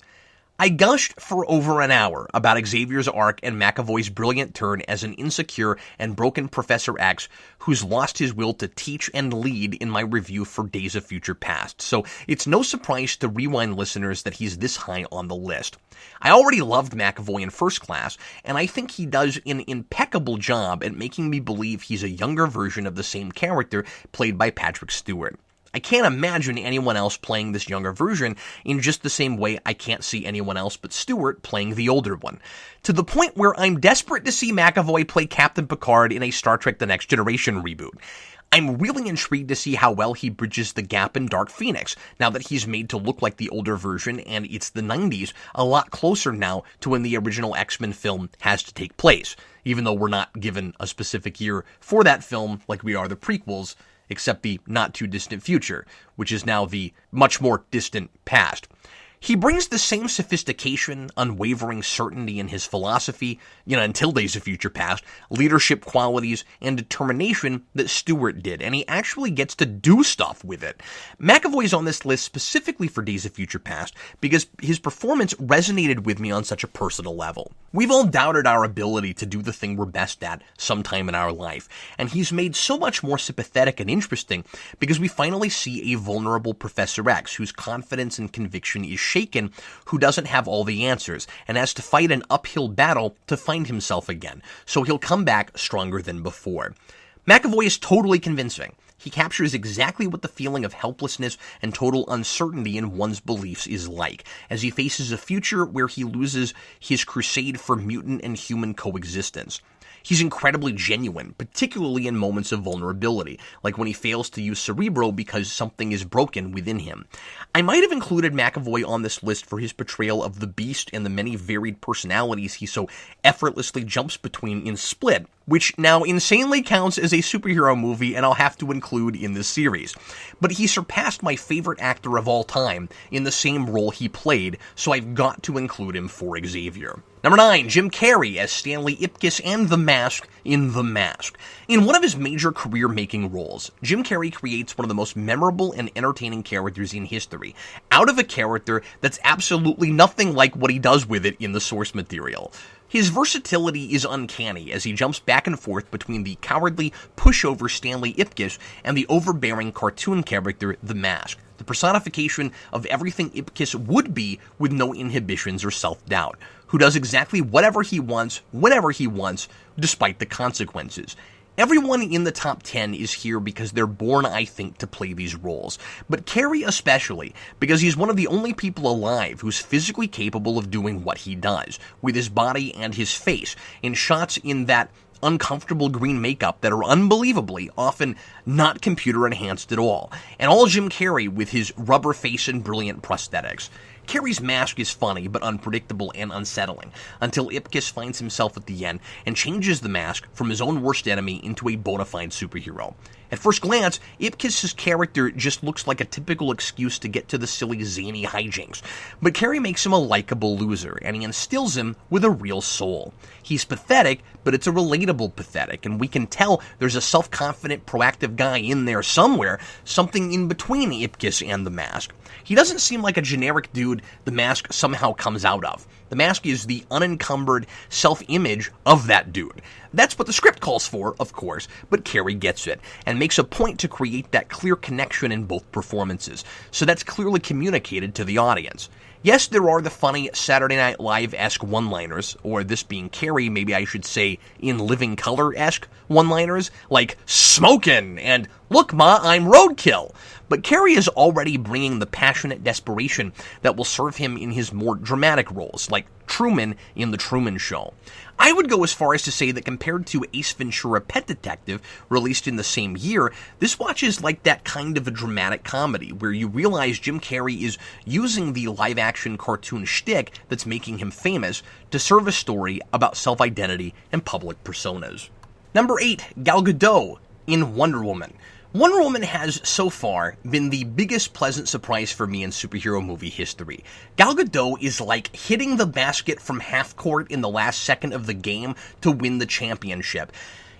I gushed for over an hour about Xavier's arc and McAvoy's brilliant turn as an insecure and broken Professor X who's lost his will to teach and lead in my review for Days of Future Past, so it's no surprise to Rewind listeners that he's this high on the list. I already loved McAvoy in First Class, and I think he does an impeccable job at making me believe he's a younger version of the same character played by Patrick Stewart. I can't imagine anyone else playing this younger version in just the same way I can't see anyone else but Stewart playing the older one. To the point where I'm desperate to see McAvoy play Captain Picard in a Star Trek The Next Generation reboot. I'm really intrigued to see how well he bridges the gap in Dark Phoenix, now that he's made to look like the older version and it's the 90s, a lot closer now to when the original X-Men film has to take place, even though we're not given a specific year for that film like we are the prequels, except the not-too-distant future, which is now the much more distant past. He brings the same sophistication, unwavering certainty in his philosophy, until Days of Future Past, leadership qualities, and determination that Stewart did, and he actually gets to do stuff with it. McAvoy's on this list specifically for Days of Future Past because his performance resonated with me on such a personal level. We've all doubted our ability to do the thing we're best at sometime in our life, and he's made so much more sympathetic and interesting because we finally see a vulnerable Professor X whose confidence and conviction is shaken, who doesn't have all the answers, and has to fight an uphill battle to find himself again, so he'll come back stronger than before. McAvoy is totally convincing. He captures exactly what the feeling of helplessness and total uncertainty in one's beliefs is like, as he faces a future where he loses his crusade for mutant and human coexistence. He's incredibly genuine, particularly in moments of vulnerability, like when he fails to use Cerebro because something is broken within him. I might have included McAvoy on this list for his portrayal of the Beast and the many varied personalities he so effortlessly jumps between in Split, which now insanely counts as a superhero movie and I'll have to include in this series. But he surpassed my favorite actor of all time in the same role he played, so I've got to include him for Xavier. Number 9, Jim Carrey as Stanley Ipkiss and The Mask in The Mask. In one of his major career-making roles, Jim Carrey creates one of the most memorable and entertaining characters in history, out of a character that's absolutely nothing like what he does with it in the source material. His versatility is uncanny as he jumps back and forth between the cowardly, pushover Stanley Ipkiss and the overbearing cartoon character The Mask, the personification of everything Ipkiss would be with no inhibitions or self-doubt, who does exactly whatever he wants, whenever he wants, despite the consequences. Everyone in the top 10 is here because they're born, I think, to play these roles, but Carrey especially, because he's one of the only people alive who's physically capable of doing what he does, with his body and his face, in shots in that uncomfortable green makeup that are unbelievably often not computer enhanced at all, and all Jim Carrey with his rubber face and brilliant prosthetics. Carrey's mask is funny but unpredictable and unsettling, until Ipkiss finds himself at the end and changes the mask from his own worst enemy into a bona fide superhero. At first glance, Ipkiss's character just looks like a typical excuse to get to the silly, zany hijinks, but Carrie makes him a likable loser, and he instills him with a real soul. He's pathetic, but it's a relatable pathetic, and we can tell there's a self-confident, proactive guy in there somewhere, something in between Ipkiss and the Mask. He doesn't seem like a generic dude the Mask somehow comes out of. The Mask is the unencumbered self-image of that dude. That's what the script calls for, of course, but Carrie gets it, and makes a point to create that clear connection in both performances, so that's clearly communicated to the audience. Yes, there are the funny Saturday Night Live-esque one-liners, or this being Carrie, maybe I should say in living color-esque one-liners, like "smokin'" and "look ma, I'm roadkill." But Carrie is already bringing the passionate desperation that will serve him in his more dramatic roles, like Truman in The Truman Show. I would go as far as to say that compared to Ace Ventura: Pet Detective, released in the same year, this watch is like that kind of a dramatic comedy, where you realize Jim Carrey is using the live-action cartoon shtick that's making him famous to serve a story about self-identity and public personas. Number 8, Gal Gadot in Wonder Woman. Wonder Woman has, so far, been the biggest pleasant surprise for me in superhero movie history. Gal Gadot is like hitting the basket from half court in the last second of the game to win the championship.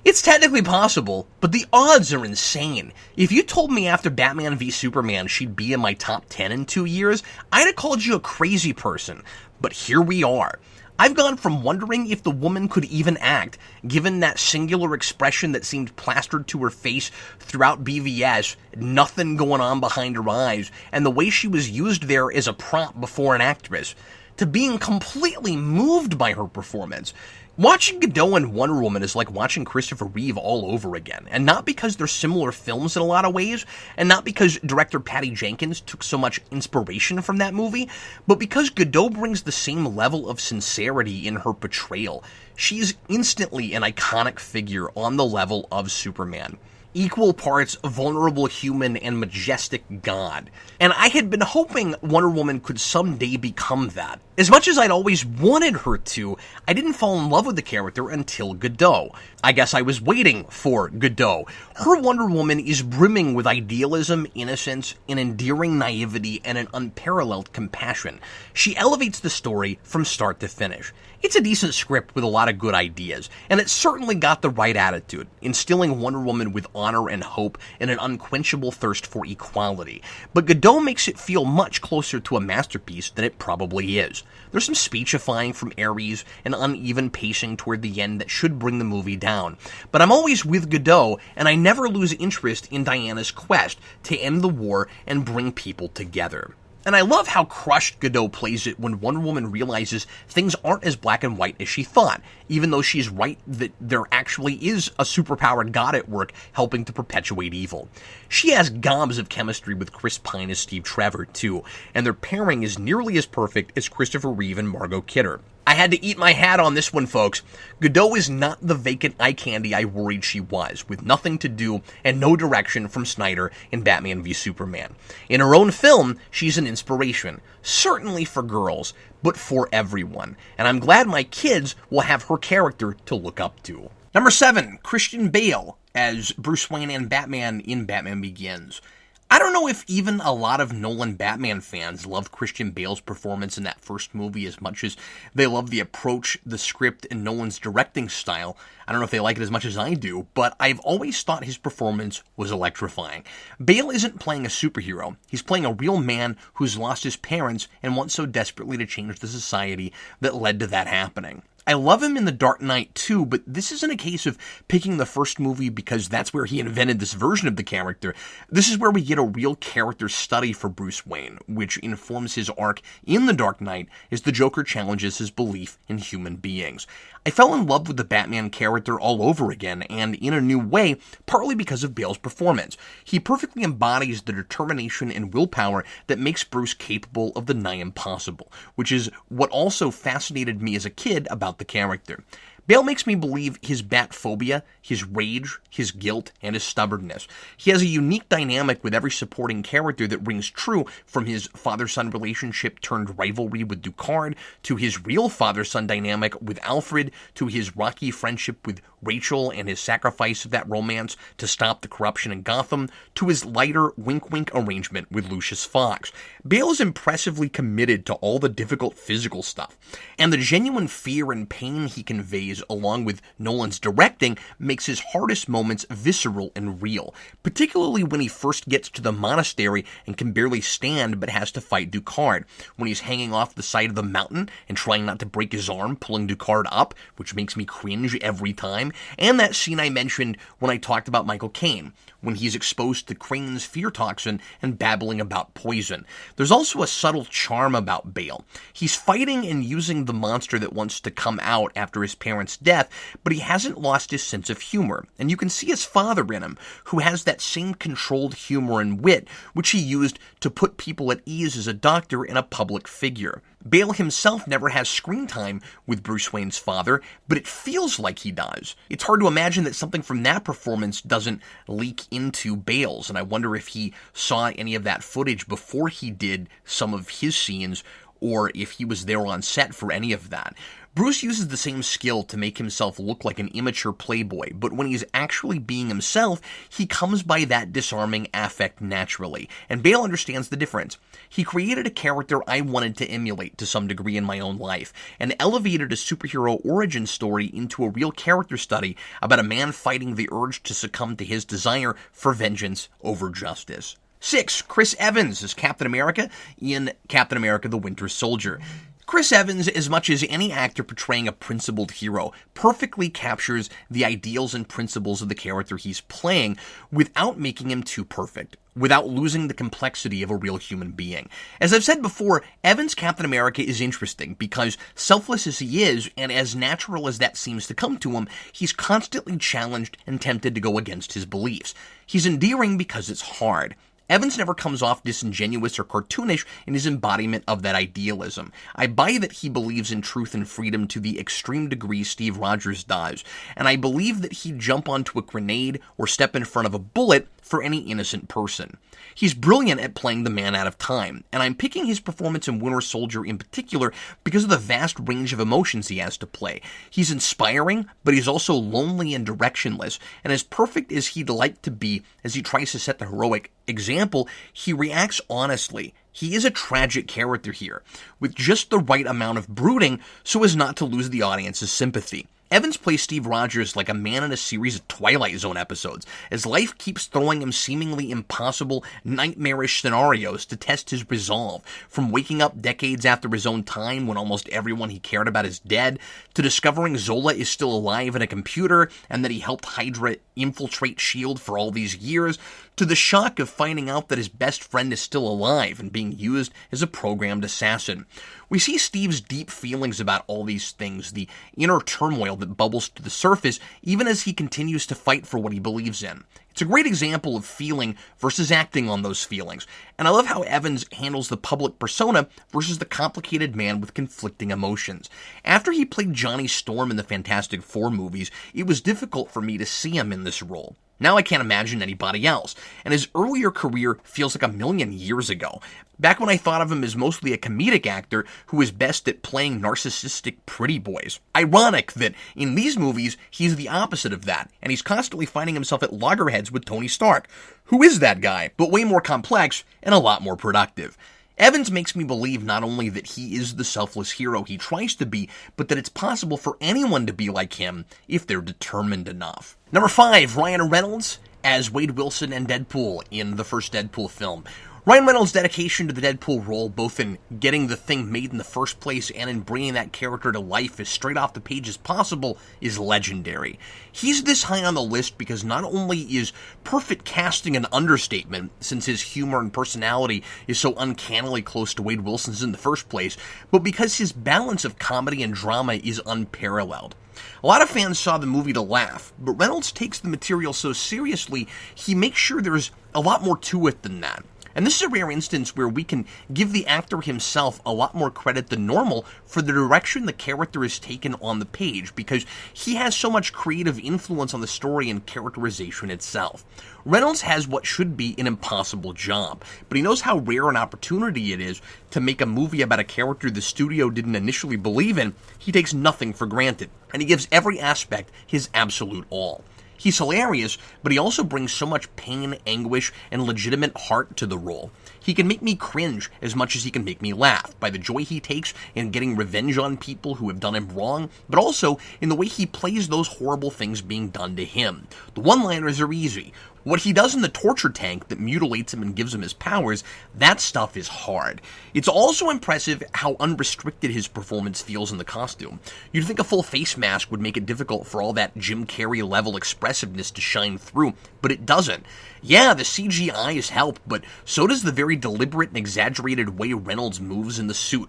It's technically possible, but the odds are insane. If you told me after Batman v Superman she'd be in my top 10 in 2 years, I'd have called you a crazy person. But here we are. I've gone from wondering if the woman could even act, given that singular expression that seemed plastered to her face throughout BVS, nothing going on behind her eyes, and the way she was used there as a prop before an actress, to being completely moved by her performance. Watching Gadot and Wonder Woman is like watching Christopher Reeve all over again, and not because they're similar films in a lot of ways, and not because director Patty Jenkins took so much inspiration from that movie, but because Gadot brings the same level of sincerity in her portrayal. She's instantly an iconic figure on the level of Superman. Equal parts vulnerable human and majestic god. And I had been hoping Wonder Woman could someday become that. As much as I'd always wanted her to, I didn't fall in love with the character until Gadot. I guess I was waiting for Gadot. Her Wonder Woman is brimming with idealism, innocence, an endearing naivety, and an unparalleled compassion. She elevates the story from start to finish. It's a decent script with a lot of good ideas, and it certainly got the right attitude, instilling Wonder Woman with honor and hope and an unquenchable thirst for equality. But Gadot makes it feel much closer to a masterpiece than it probably is. There's some speechifying from Ares and uneven pacing toward the end that should bring the movie down. But I'm always with Gadot, and I never lose interest in Diana's quest to end the war and bring people together. And I love how crushed Gadot plays it when Wonder Woman realizes things aren't as black and white as she thought, even though she's right that there actually is a superpowered god at work helping to perpetuate evil. She has gobs of chemistry with Chris Pine as Steve Trevor, too, and their pairing is nearly as perfect as Christopher Reeve and Margot Kidder. I had to eat my hat on this one, folks. Gadot is not the vacant eye candy I worried she was, with nothing to do and no direction from Snyder in Batman v Superman. In her own film, she's an inspiration, certainly for girls, but for everyone, and I'm glad my kids will have her character to look up to. Number 7, Christian Bale as Bruce Wayne and Batman in Batman Begins. I don't know if even a lot of Nolan Batman fans loved Christian Bale's performance in that first movie as much as they love the approach, the script, and Nolan's directing style. I don't know if they like it as much as I do, but I've always thought his performance was electrifying. Bale isn't playing a superhero. He's playing a real man who's lost his parents and wants so desperately to change the society that led to that happening. I love him in The Dark Knight too, but this isn't a case of picking the first movie because that's where he invented this version of the character. This is where we get a real character study for Bruce Wayne, which informs his arc in The Dark Knight as the Joker challenges his belief in human beings. I fell in love with the Batman character all over again, and in a new way, partly because of Bale's performance. He perfectly embodies the determination and willpower that makes Bruce capable of the nigh impossible, which is what also fascinated me as a kid about the character. Bale makes me believe his bat phobia, his rage, his guilt, and his stubbornness. He has a unique dynamic with every supporting character that rings true, from his father-son relationship turned rivalry with Ducard, to his real father-son dynamic with Alfred, to his rocky friendship with Rachel and his sacrifice of that romance to stop the corruption in Gotham, to his lighter wink-wink arrangement with Lucius Fox. Bale is impressively committed to all the difficult physical stuff, and the genuine fear and pain he conveys along with Nolan's directing makes his hardest moments visceral and real, particularly when he first gets to the monastery and can barely stand but has to fight Ducard, when he's hanging off the side of the mountain and trying not to break his arm, pulling Ducard up, which makes me cringe every time, and that scene I mentioned when I talked about Michael Caine, when he's exposed to Crane's fear toxin and babbling about poison. There's also a subtle charm about Bale. He's fighting and using the monster that wants to come out after his parents' death, but he hasn't lost his sense of humor, and you can see his father in him, who has that same controlled humor and wit, which he used to put people at ease as a doctor and a public figure. Bale himself never has screen time with Bruce Wayne's father, but it feels like he does. It's hard to imagine that something from that performance doesn't leak into Bale's, and I wonder if he saw any of that footage before he did some of his scenes, or if he was there on set for any of that. Bruce uses the same skill to make himself look like an immature playboy, but when he's actually being himself, he comes by that disarming affect naturally, and Bale understands the difference. He created a character I wanted to emulate to some degree in my own life, and elevated a superhero origin story into a real character study about a man fighting the urge to succumb to his desire for vengeance over justice. 6. Chris Evans as Captain America in Captain America: The Winter Soldier. Chris Evans, as much as any actor portraying a principled hero, perfectly captures the ideals and principles of the character he's playing without making him too perfect, without losing the complexity of a real human being. As I've said before, Evans' Captain America is interesting because, selfless as he is, and as natural as that seems to come to him, he's constantly challenged and tempted to go against his beliefs. He's endearing because it's hard. Evans never comes off disingenuous or cartoonish in his embodiment of that idealism. I buy that he believes in truth and freedom to the extreme degree Steve Rogers does, and I believe that he'd jump onto a grenade or step in front of a bullet for any innocent person. He's brilliant at playing the man out of time, and I'm picking his performance in Winter Soldier in particular because of the vast range of emotions he has to play. He's inspiring, but he's also lonely and directionless, and as perfect as he'd like to be as he tries to set the heroic example, he reacts honestly. He is a tragic character here, with just the right amount of brooding so as not to lose the audience's sympathy. Evans plays Steve Rogers like a man in a series of Twilight Zone episodes, as life keeps throwing him seemingly impossible, nightmarish scenarios to test his resolve, from waking up decades after his own time when almost everyone he cared about is dead, to discovering Zola is still alive in a computer and that he helped Hydra infiltrate S.H.I.E.L.D. for all these years, to the shock of finding out that his best friend is still alive and being used as a programmed assassin. We see Steve's deep feelings about all these things, the inner turmoil that bubbles to the surface, even as he continues to fight for what he believes in. It's a great example of feeling versus acting on those feelings, and I love how Evans handles the public persona versus the complicated man with conflicting emotions. After he played Johnny Storm in the Fantastic Four movies, it was difficult for me to see him in this role. Now I can't imagine anybody else, and his earlier career feels like a million years ago. Back when I thought of him as mostly a comedic actor who is best at playing narcissistic pretty boys. Ironic that in these movies, he's the opposite of that, and he's constantly finding himself at loggerheads with Tony Stark, who is that guy, but way more complex and a lot more productive. Evans makes me believe not only that he is the selfless hero he tries to be, but that it's possible for anyone to be like him if they're determined enough. Number 5, Ryan Reynolds as Wade Wilson and Deadpool in the first Deadpool film. Ryan Reynolds' dedication to the Deadpool role, both in getting the thing made in the first place and in bringing that character to life as straight off the page as possible, is legendary. He's this high on the list because not only is perfect casting an understatement, since his humor and personality is so uncannily close to Wade Wilson's in the first place, but because his balance of comedy and drama is unparalleled. A lot of fans saw the movie to laugh, but Reynolds takes the material so seriously, he makes sure there's a lot more to it than that. And this is a rare instance where we can give the actor himself a lot more credit than normal for the direction the character is taken on the page, because he has so much creative influence on the story and characterization itself. Reynolds has what should be an impossible job, but he knows how rare an opportunity it is to make a movie about a character the studio didn't initially believe in. He takes nothing for granted, and he gives every aspect his absolute all. He's hilarious, but he also brings so much pain, anguish, and legitimate heart to the role. He can make me cringe as much as he can make me laugh by the joy he takes in getting revenge on people who have done him wrong, but also in the way he plays those horrible things being done to him. The one-liners are easy. What he does in the torture tank that mutilates him and gives him his powers, that stuff is hard. It's also impressive how unrestricted his performance feels in the costume. You'd think a full face mask would make it difficult for all that Jim Carrey level expressiveness to shine through, but it doesn't. Yeah, the CGI has helped, but so does the very deliberate and exaggerated way Reynolds moves in the suit.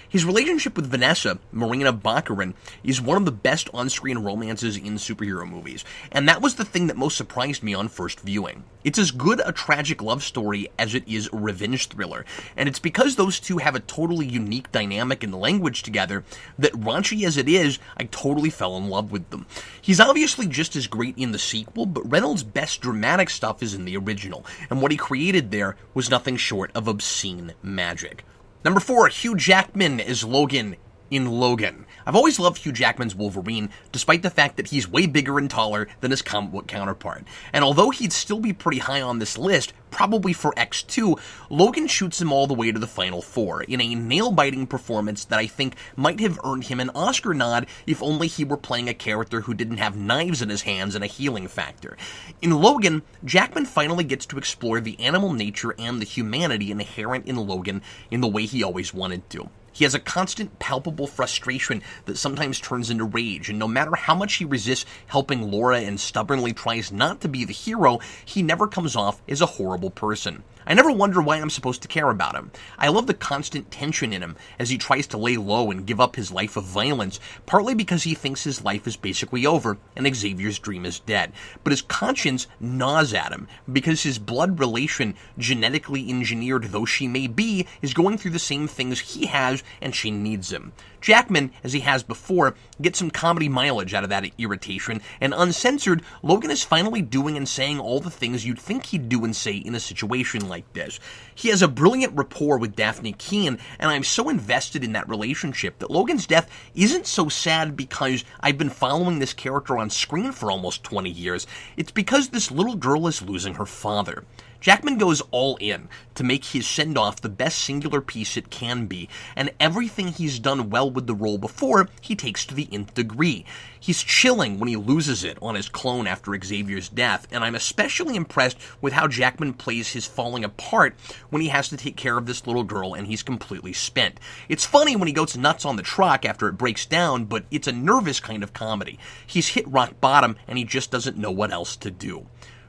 His relationship with Vanessa, Marina Baccarin, is one of the best on-screen romances in superhero movies, and that was the thing that most surprised me on first viewing. It's as good a tragic love story as it is a revenge thriller, and it's because those two have a totally unique dynamic and language together that, raunchy as it is, I totally fell in love with them. He's obviously just as great in the sequel, but Reynolds' best dramatic stuff is in the original, and what he created there was nothing short of obscene magic. Number 4, Hugh Jackman as Logan in Logan. I've always loved Hugh Jackman's Wolverine, despite the fact that he's way bigger and taller than his comic book counterpart. And although he'd still be pretty high on this list, probably for X2, Logan shoots him all the way to the final 4 in a nail-biting performance that I think might have earned him an Oscar nod if only he were playing a character who didn't have knives in his hands and a healing factor. In Logan, Jackman finally gets to explore the animal nature and the humanity inherent in Logan in the way he always wanted to. He has a constant, palpable frustration that sometimes turns into rage, and no matter how much he resists helping Laura and stubbornly tries not to be the hero, he never comes off as a horrible person. I never wonder why I'm supposed to care about him. I love the constant tension in him as he tries to lay low and give up his life of violence, partly because he thinks his life is basically over and Xavier's dream is dead. But his conscience gnaws at him because his blood relation, genetically engineered though she may be, is going through the same things he has, and she needs him. Jackman, as he has before, gets some comedy mileage out of that irritation, and uncensored, Logan is finally doing and saying all the things you'd think he'd do and say in a situation like this. He has a brilliant rapport with Daphne Keane, and I'm so invested in that relationship that Logan's death isn't so sad because I've been following this character on screen for almost 20 years. It's because this little girl is losing her father. Jackman goes all in to make his send-off the best singular piece it can be, and everything he's done well with the role before, he takes to the nth degree. He's chilling when he loses it on his clone after Xavier's death, and I'm especially impressed with how Jackman plays his falling apart when he has to take care of this little girl and he's completely spent. It's funny when he goes nuts on the truck after it breaks down, but it's a nervous kind of comedy. He's hit rock bottom and he just doesn't know what else to do.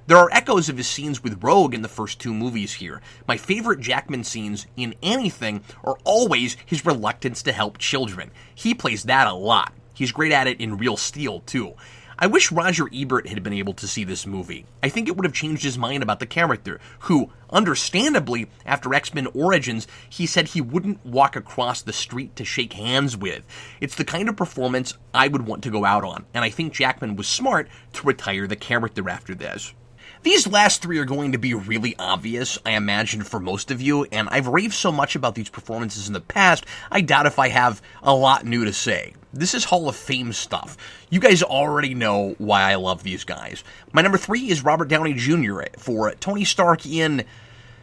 There are echoes of his scenes with Rogue in the first 2 movies here. My favorite Jackman scenes in anything are always his reluctance to help children. He plays that a lot. He's great at it in Real Steel, too. I wish Roger Ebert had been able to see this movie. I think it would have changed his mind about the character, who, understandably, after X-Men Origins, he said he wouldn't walk across the street to shake hands with. It's the kind of performance I would want to go out on, and I think Jackman was smart to retire the character after this. These last 3 are going to be really obvious, I imagine, for most of you, and I've raved so much about these performances in the past, I doubt if I have a lot new to say. This is Hall of Fame stuff. You guys already know why I love these guys. My number 3 is Robert Downey Jr. for Tony Stark in...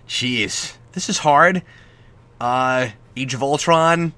Jeez, this is hard. Age of Ultron,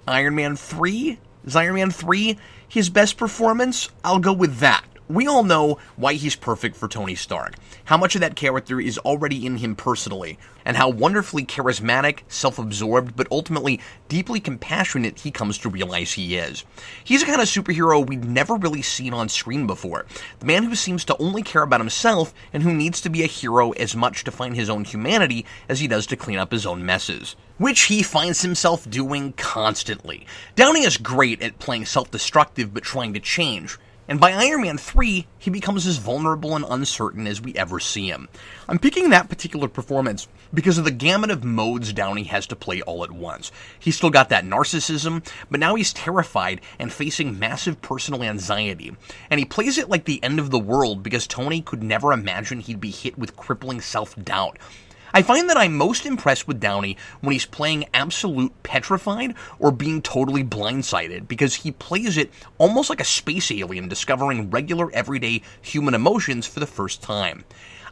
Iron Man 3? Is Iron Man 3 his best performance? I'll go with that. We all know why he's perfect for Tony Stark, how much of that character is already in him personally, and how wonderfully charismatic, self-absorbed, but ultimately deeply compassionate he comes to realize he is. He's a kind of superhero we've never really seen on screen before, the man who seems to only care about himself and who needs to be a hero as much to find his own humanity as he does to clean up his own messes, which he finds himself doing constantly. Downey is great at playing self-destructive but trying to change. And by Iron Man 3, he becomes as vulnerable and uncertain as we ever see him. I'm picking that particular performance because of the gamut of modes Downey has to play all at once. He's still got that narcissism, but now he's terrified and facing massive personal anxiety. And he plays it like the end of the world because Tony could never imagine he'd be hit with crippling self-doubt. I find that I'm most impressed with Downey when he's playing absolute petrified or being totally blindsided, because he plays it almost like a space alien discovering regular everyday human emotions for the first time.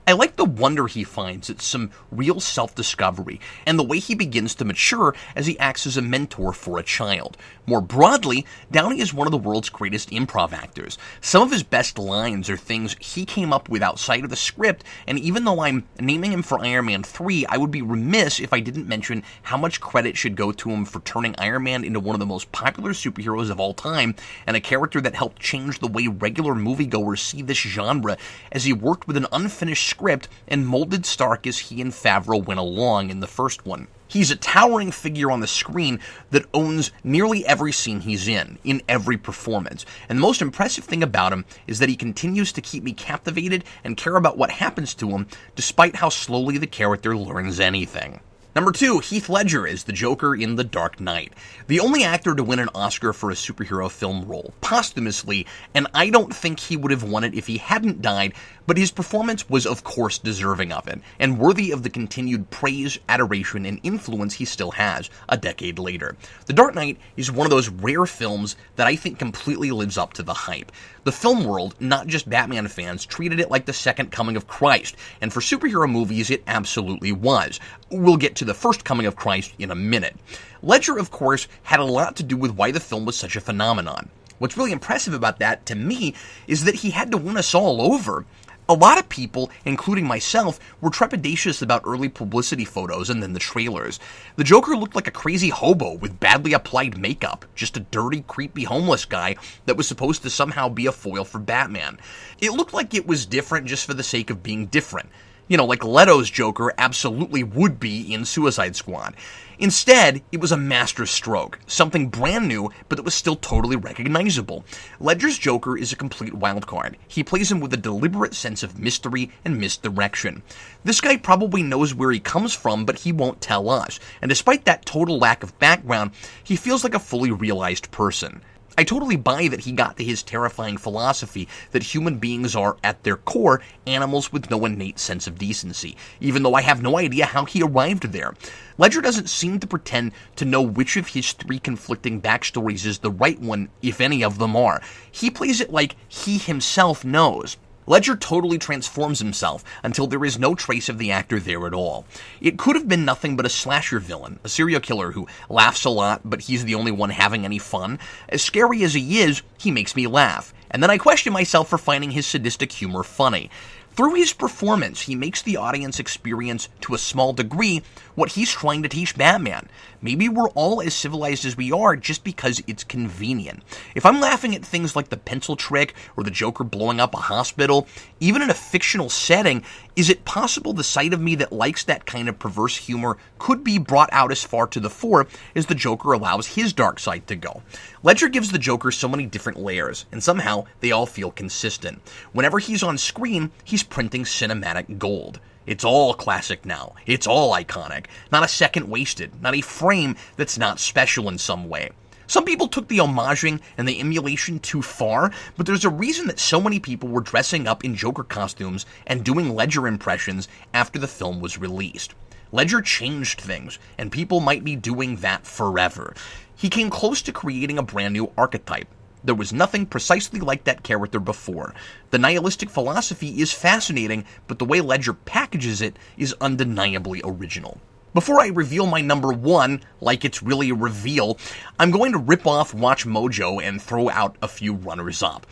I like the wonder he finds at some real self-discovery, and the way he begins to mature as he acts as a mentor for a child. More broadly, Downey is one of the world's greatest improv actors. Some of his best lines are things he came up with outside of the script, and even though I'm naming him for Iron Man 3, I would be remiss if I didn't mention how much credit should go to him for turning Iron Man into one of the most popular superheroes of all time, and a character that helped change the way regular moviegoers see this genre, as he worked with an unfinished script and molded Stark as he and Favreau went along in the first one. He's a towering figure on the screen that owns nearly every scene he's in every performance. And the most impressive thing about him is that he continues to keep me captivated and care about what happens to him, despite how slowly the character learns anything. Number 2, Heath Ledger is the Joker in The Dark Knight. The only actor to win an Oscar for a superhero film role, posthumously, and I don't think he would have won it if he hadn't died, but his performance was of course deserving of it, and worthy of the continued praise, adoration, and influence he still has a decade later. The Dark Knight is one of those rare films that I think completely lives up to the hype. The film world, not just Batman fans, treated it like the second coming of Christ, and for superhero movies it absolutely was. We'll get to the first coming of Christ in a minute. Ledger, of course, had a lot to do with why the film was such a phenomenon. What's really impressive about that, to me, is that he had to win us all over. A lot of people, including myself, were trepidatious about early publicity photos and then the trailers. The Joker looked like a crazy hobo with badly applied makeup, just a dirty, creepy homeless guy that was supposed to somehow be a foil for Batman. It looked like it was different just for the sake of being different. You know, like Leto's Joker absolutely would be in Suicide Squad. Instead, it was a master stroke, something brand new, but that was still totally recognizable. Ledger's Joker is a complete wildcard. He plays him with a deliberate sense of mystery and misdirection. This guy probably knows where he comes from, but he won't tell us, and despite that total lack of background, he feels like a fully realized person. I totally buy that he got to his terrifying philosophy that human beings are, at their core, animals with no innate sense of decency, even though I have no idea how he arrived there. Ledger doesn't seem to pretend to know which of his 3 conflicting backstories is the right one, if any of them are. He plays it like he himself knows. Ledger totally transforms himself until there is no trace of the actor there at all. It could have been nothing but a slasher villain, a serial killer who laughs a lot, but he's the only one having any fun. As scary as he is, he makes me laugh. And then I question myself for finding his sadistic humor funny. Through his performance, he makes the audience experience, to a small degree, what he's trying to teach Batman. Maybe we're all as civilized as we are just because it's convenient. If I'm laughing at things like the pencil trick or the Joker blowing up a hospital, even in a fictional setting, is it possible the side of me that likes that kind of perverse humor could be brought out as far to the fore as the Joker allows his dark side to go? Ledger gives the Joker so many different layers, and somehow they all feel consistent. Whenever he's on screen, he's printing cinematic gold. It's all classic now. It's all iconic. Not a second wasted. Not a frame that's not special in some way. Some people took the homaging and the emulation too far, but there's a reason that so many people were dressing up in Joker costumes and doing Ledger impressions after the film was released. Ledger changed things, and people might be doing that forever. He came close to creating a brand new archetype. There was nothing precisely like that character before. The nihilistic philosophy is fascinating, but the way Ledger packages it is undeniably original. Before I reveal my number 1, like it's really a reveal, I'm going to rip off Watch Mojo and throw out a few runners-up.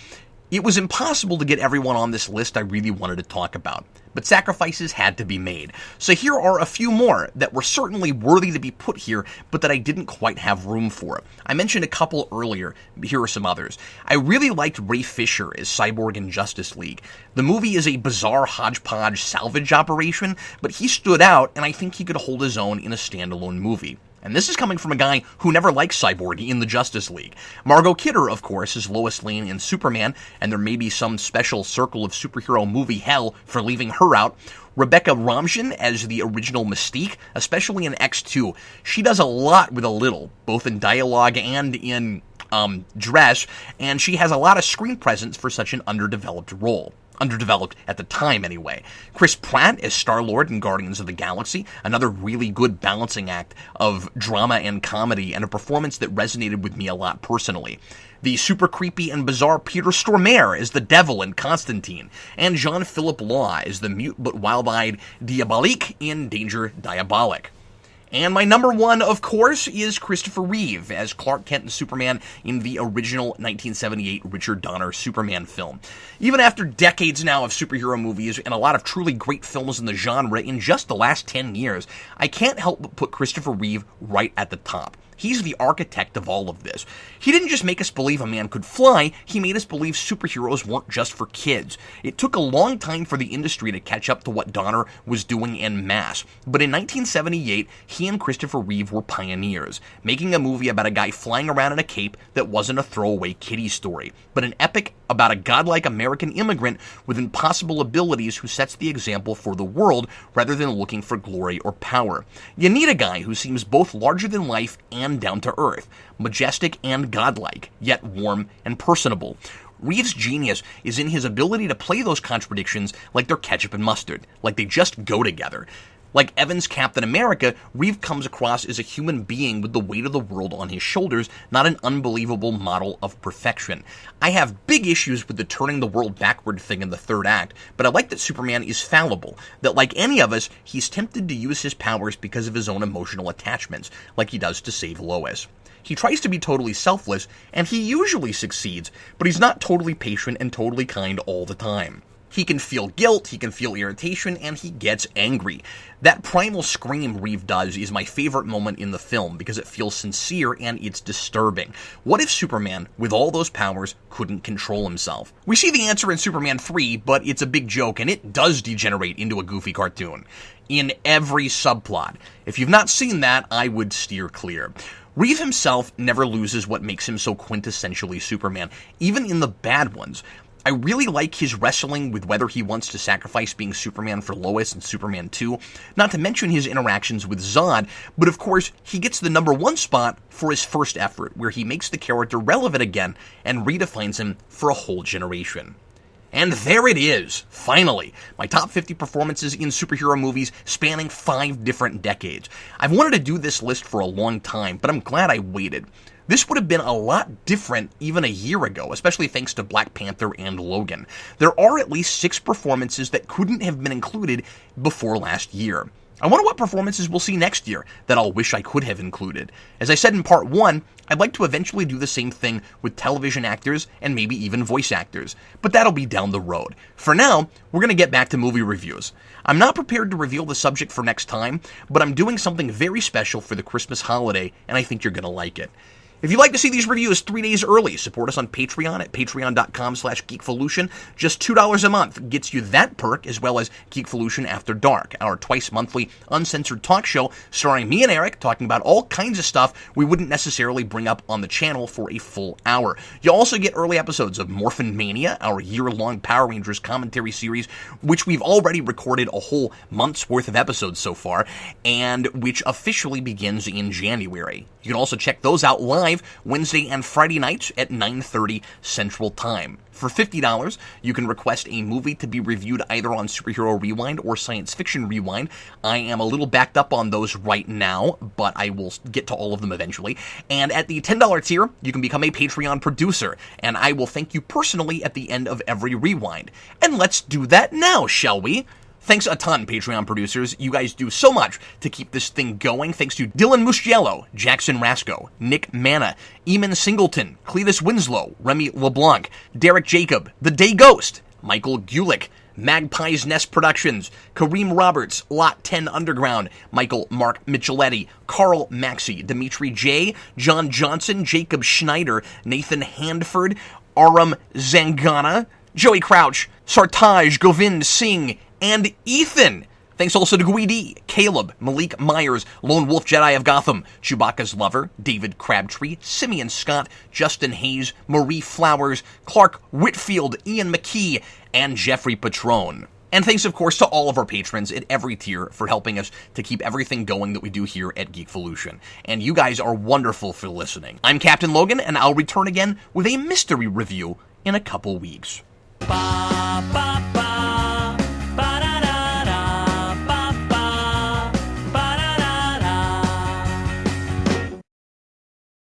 It was impossible to get everyone on this list I really wanted to talk about, but sacrifices had to be made. So here are a few more that were certainly worthy to be put here, but that I didn't quite have room for. I mentioned a couple earlier, here are some others. I really liked Ray Fisher as Cyborg in Justice League. The movie is a bizarre hodgepodge salvage operation, but he stood out, and I think he could hold his own in a standalone movie. And this is coming from a guy who never liked Cyborg in the Justice League. Margot Kidder, of course, is Lois Lane in Superman, and there may be some special circle of superhero movie hell for leaving her out. Rebecca Romijn as the original Mystique, especially in X2. She does a lot with a little, both in dialogue and in dress, and she has a lot of screen presence for such an underdeveloped role. Underdeveloped at the time, anyway. Chris Pratt as Star-Lord in Guardians of the Galaxy, another really good balancing act of drama and comedy, and a performance that resonated with me a lot personally. The super creepy and bizarre Peter Stormare as the Devil in Constantine, and Jean-Philippe Law as the mute but wild-eyed Diabolique in Danger Diabolique. And my number one, of course, is Christopher Reeve as Clark Kent and Superman in the original 1978 Richard Donner Superman film. Even after decades now of superhero movies and a lot of truly great films in the genre in just the last 10 years, I can't help but put Christopher Reeve right at the top. He's the architect of all of this. He didn't just make us believe a man could fly, he made us believe superheroes weren't just for kids. It took a long time for the industry to catch up to what Donner was doing en masse, but in 1978, he and Christopher Reeve were pioneers, making a movie about a guy flying around in a cape that wasn't a throwaway kiddie story, but an epic about a godlike American immigrant with impossible abilities who sets the example for the world rather than looking for glory or power. You need a guy who seems both larger than life and down to earth, majestic and godlike, yet warm and personable. Reeve's genius is in his ability to play those contradictions like they're ketchup and mustard, like they just go together. Like Evans' Captain America, Reeve comes across as a human being with the weight of the world on his shoulders, not an unbelievable model of perfection. I have big issues with the turning the world backward thing in the third act, but I like that Superman is fallible, that like any of us, he's tempted to use his powers because of his own emotional attachments, like he does to save Lois. He tries to be totally selfless, and he usually succeeds, but he's not totally patient and totally kind all the time. He can feel guilt, he can feel irritation, and he gets angry. That primal scream Reeve does is my favorite moment in the film because it feels sincere and it's disturbing. What if Superman, with all those powers, couldn't control himself? We see the answer in Superman 3, but it's a big joke and it does degenerate into a goofy cartoon. In every subplot. If you've not seen that, I would steer clear. Reeve himself never loses what makes him so quintessentially Superman, even in the bad ones. I really like his wrestling with whether he wants to sacrifice being Superman for Lois in Superman 2, not to mention his interactions with Zod, but of course, he gets the number one spot for his first effort, where he makes the character relevant again and redefines him for a whole generation. And there it is, finally, my top 50 performances in superhero movies spanning 5 different decades. I've wanted to do this list for a long time, but I'm glad I waited. This would have been a lot different even a year ago, especially thanks to Black Panther and Logan. There are at least 6 performances that couldn't have been included before last year. I wonder what performances we'll see next year that I'll wish I could have included. As I said in part 1, I'd like to eventually do the same thing with television actors and maybe even voice actors, but that'll be down the road. For now, we're going to get back to movie reviews. I'm not prepared to reveal the subject for next time, but I'm doing something very special for the Christmas holiday, and I think you're going to like it. If you'd like to see these reviews 3 days early, support us on Patreon at patreon.com/Geekvolution. Just $2 a month gets you that perk, as well as Geekvolution After Dark, our twice-monthly uncensored talk show starring me and Eric talking about all kinds of stuff we wouldn't necessarily bring up on the channel for a full hour. You'll also get early episodes of Morphin Mania, our year-long Power Rangers commentary series, which we've already recorded a whole month's worth of episodes so far, and which officially begins in January. You can also check those out live Wednesday and Friday nights at 9:30 Central Time. For $50, you can request a movie to be reviewed either on Superhero Rewind or Science Fiction Rewind. I am a little backed up on those right now, but I will get to all of them eventually. And at the $10 tier, you can become a Patreon producer, and I will thank you personally at the end of every rewind. And let's do that now, shall we? Thanks a ton, Patreon producers. You guys do so much to keep this thing going. Thanks to Dylan Musciello, Jackson Rasco, Nick Manna, Eamon Singleton, Cletus Winslow, Remy LeBlanc, Derek Jacob, The Day Ghost, Michael Gulick, Magpie's Nest Productions, Kareem Roberts, Lot 10 Underground, Michael Mark Micheletti, Carl Maxey, Dimitri J, John Johnson, Jacob Schneider, Nathan Handford, Aram Zangana, Joey Crouch, Sartaj Govind Singh, and Ethan. Thanks also to Guidi, Caleb, Malik Myers, Lone Wolf Jedi of Gotham, Chewbacca's Lover, David Crabtree, Simeon Scott, Justin Hayes, Marie Flowers, Clark Whitfield, Ian McKee, and Jeffrey Patrone. And thanks, of course, to all of our patrons at every tier for helping us to keep everything going that we do here at Geekvolution. And you guys are wonderful for listening. I'm Captain Logan, and I'll return again with a mystery review in a couple weeks. Ba, ba.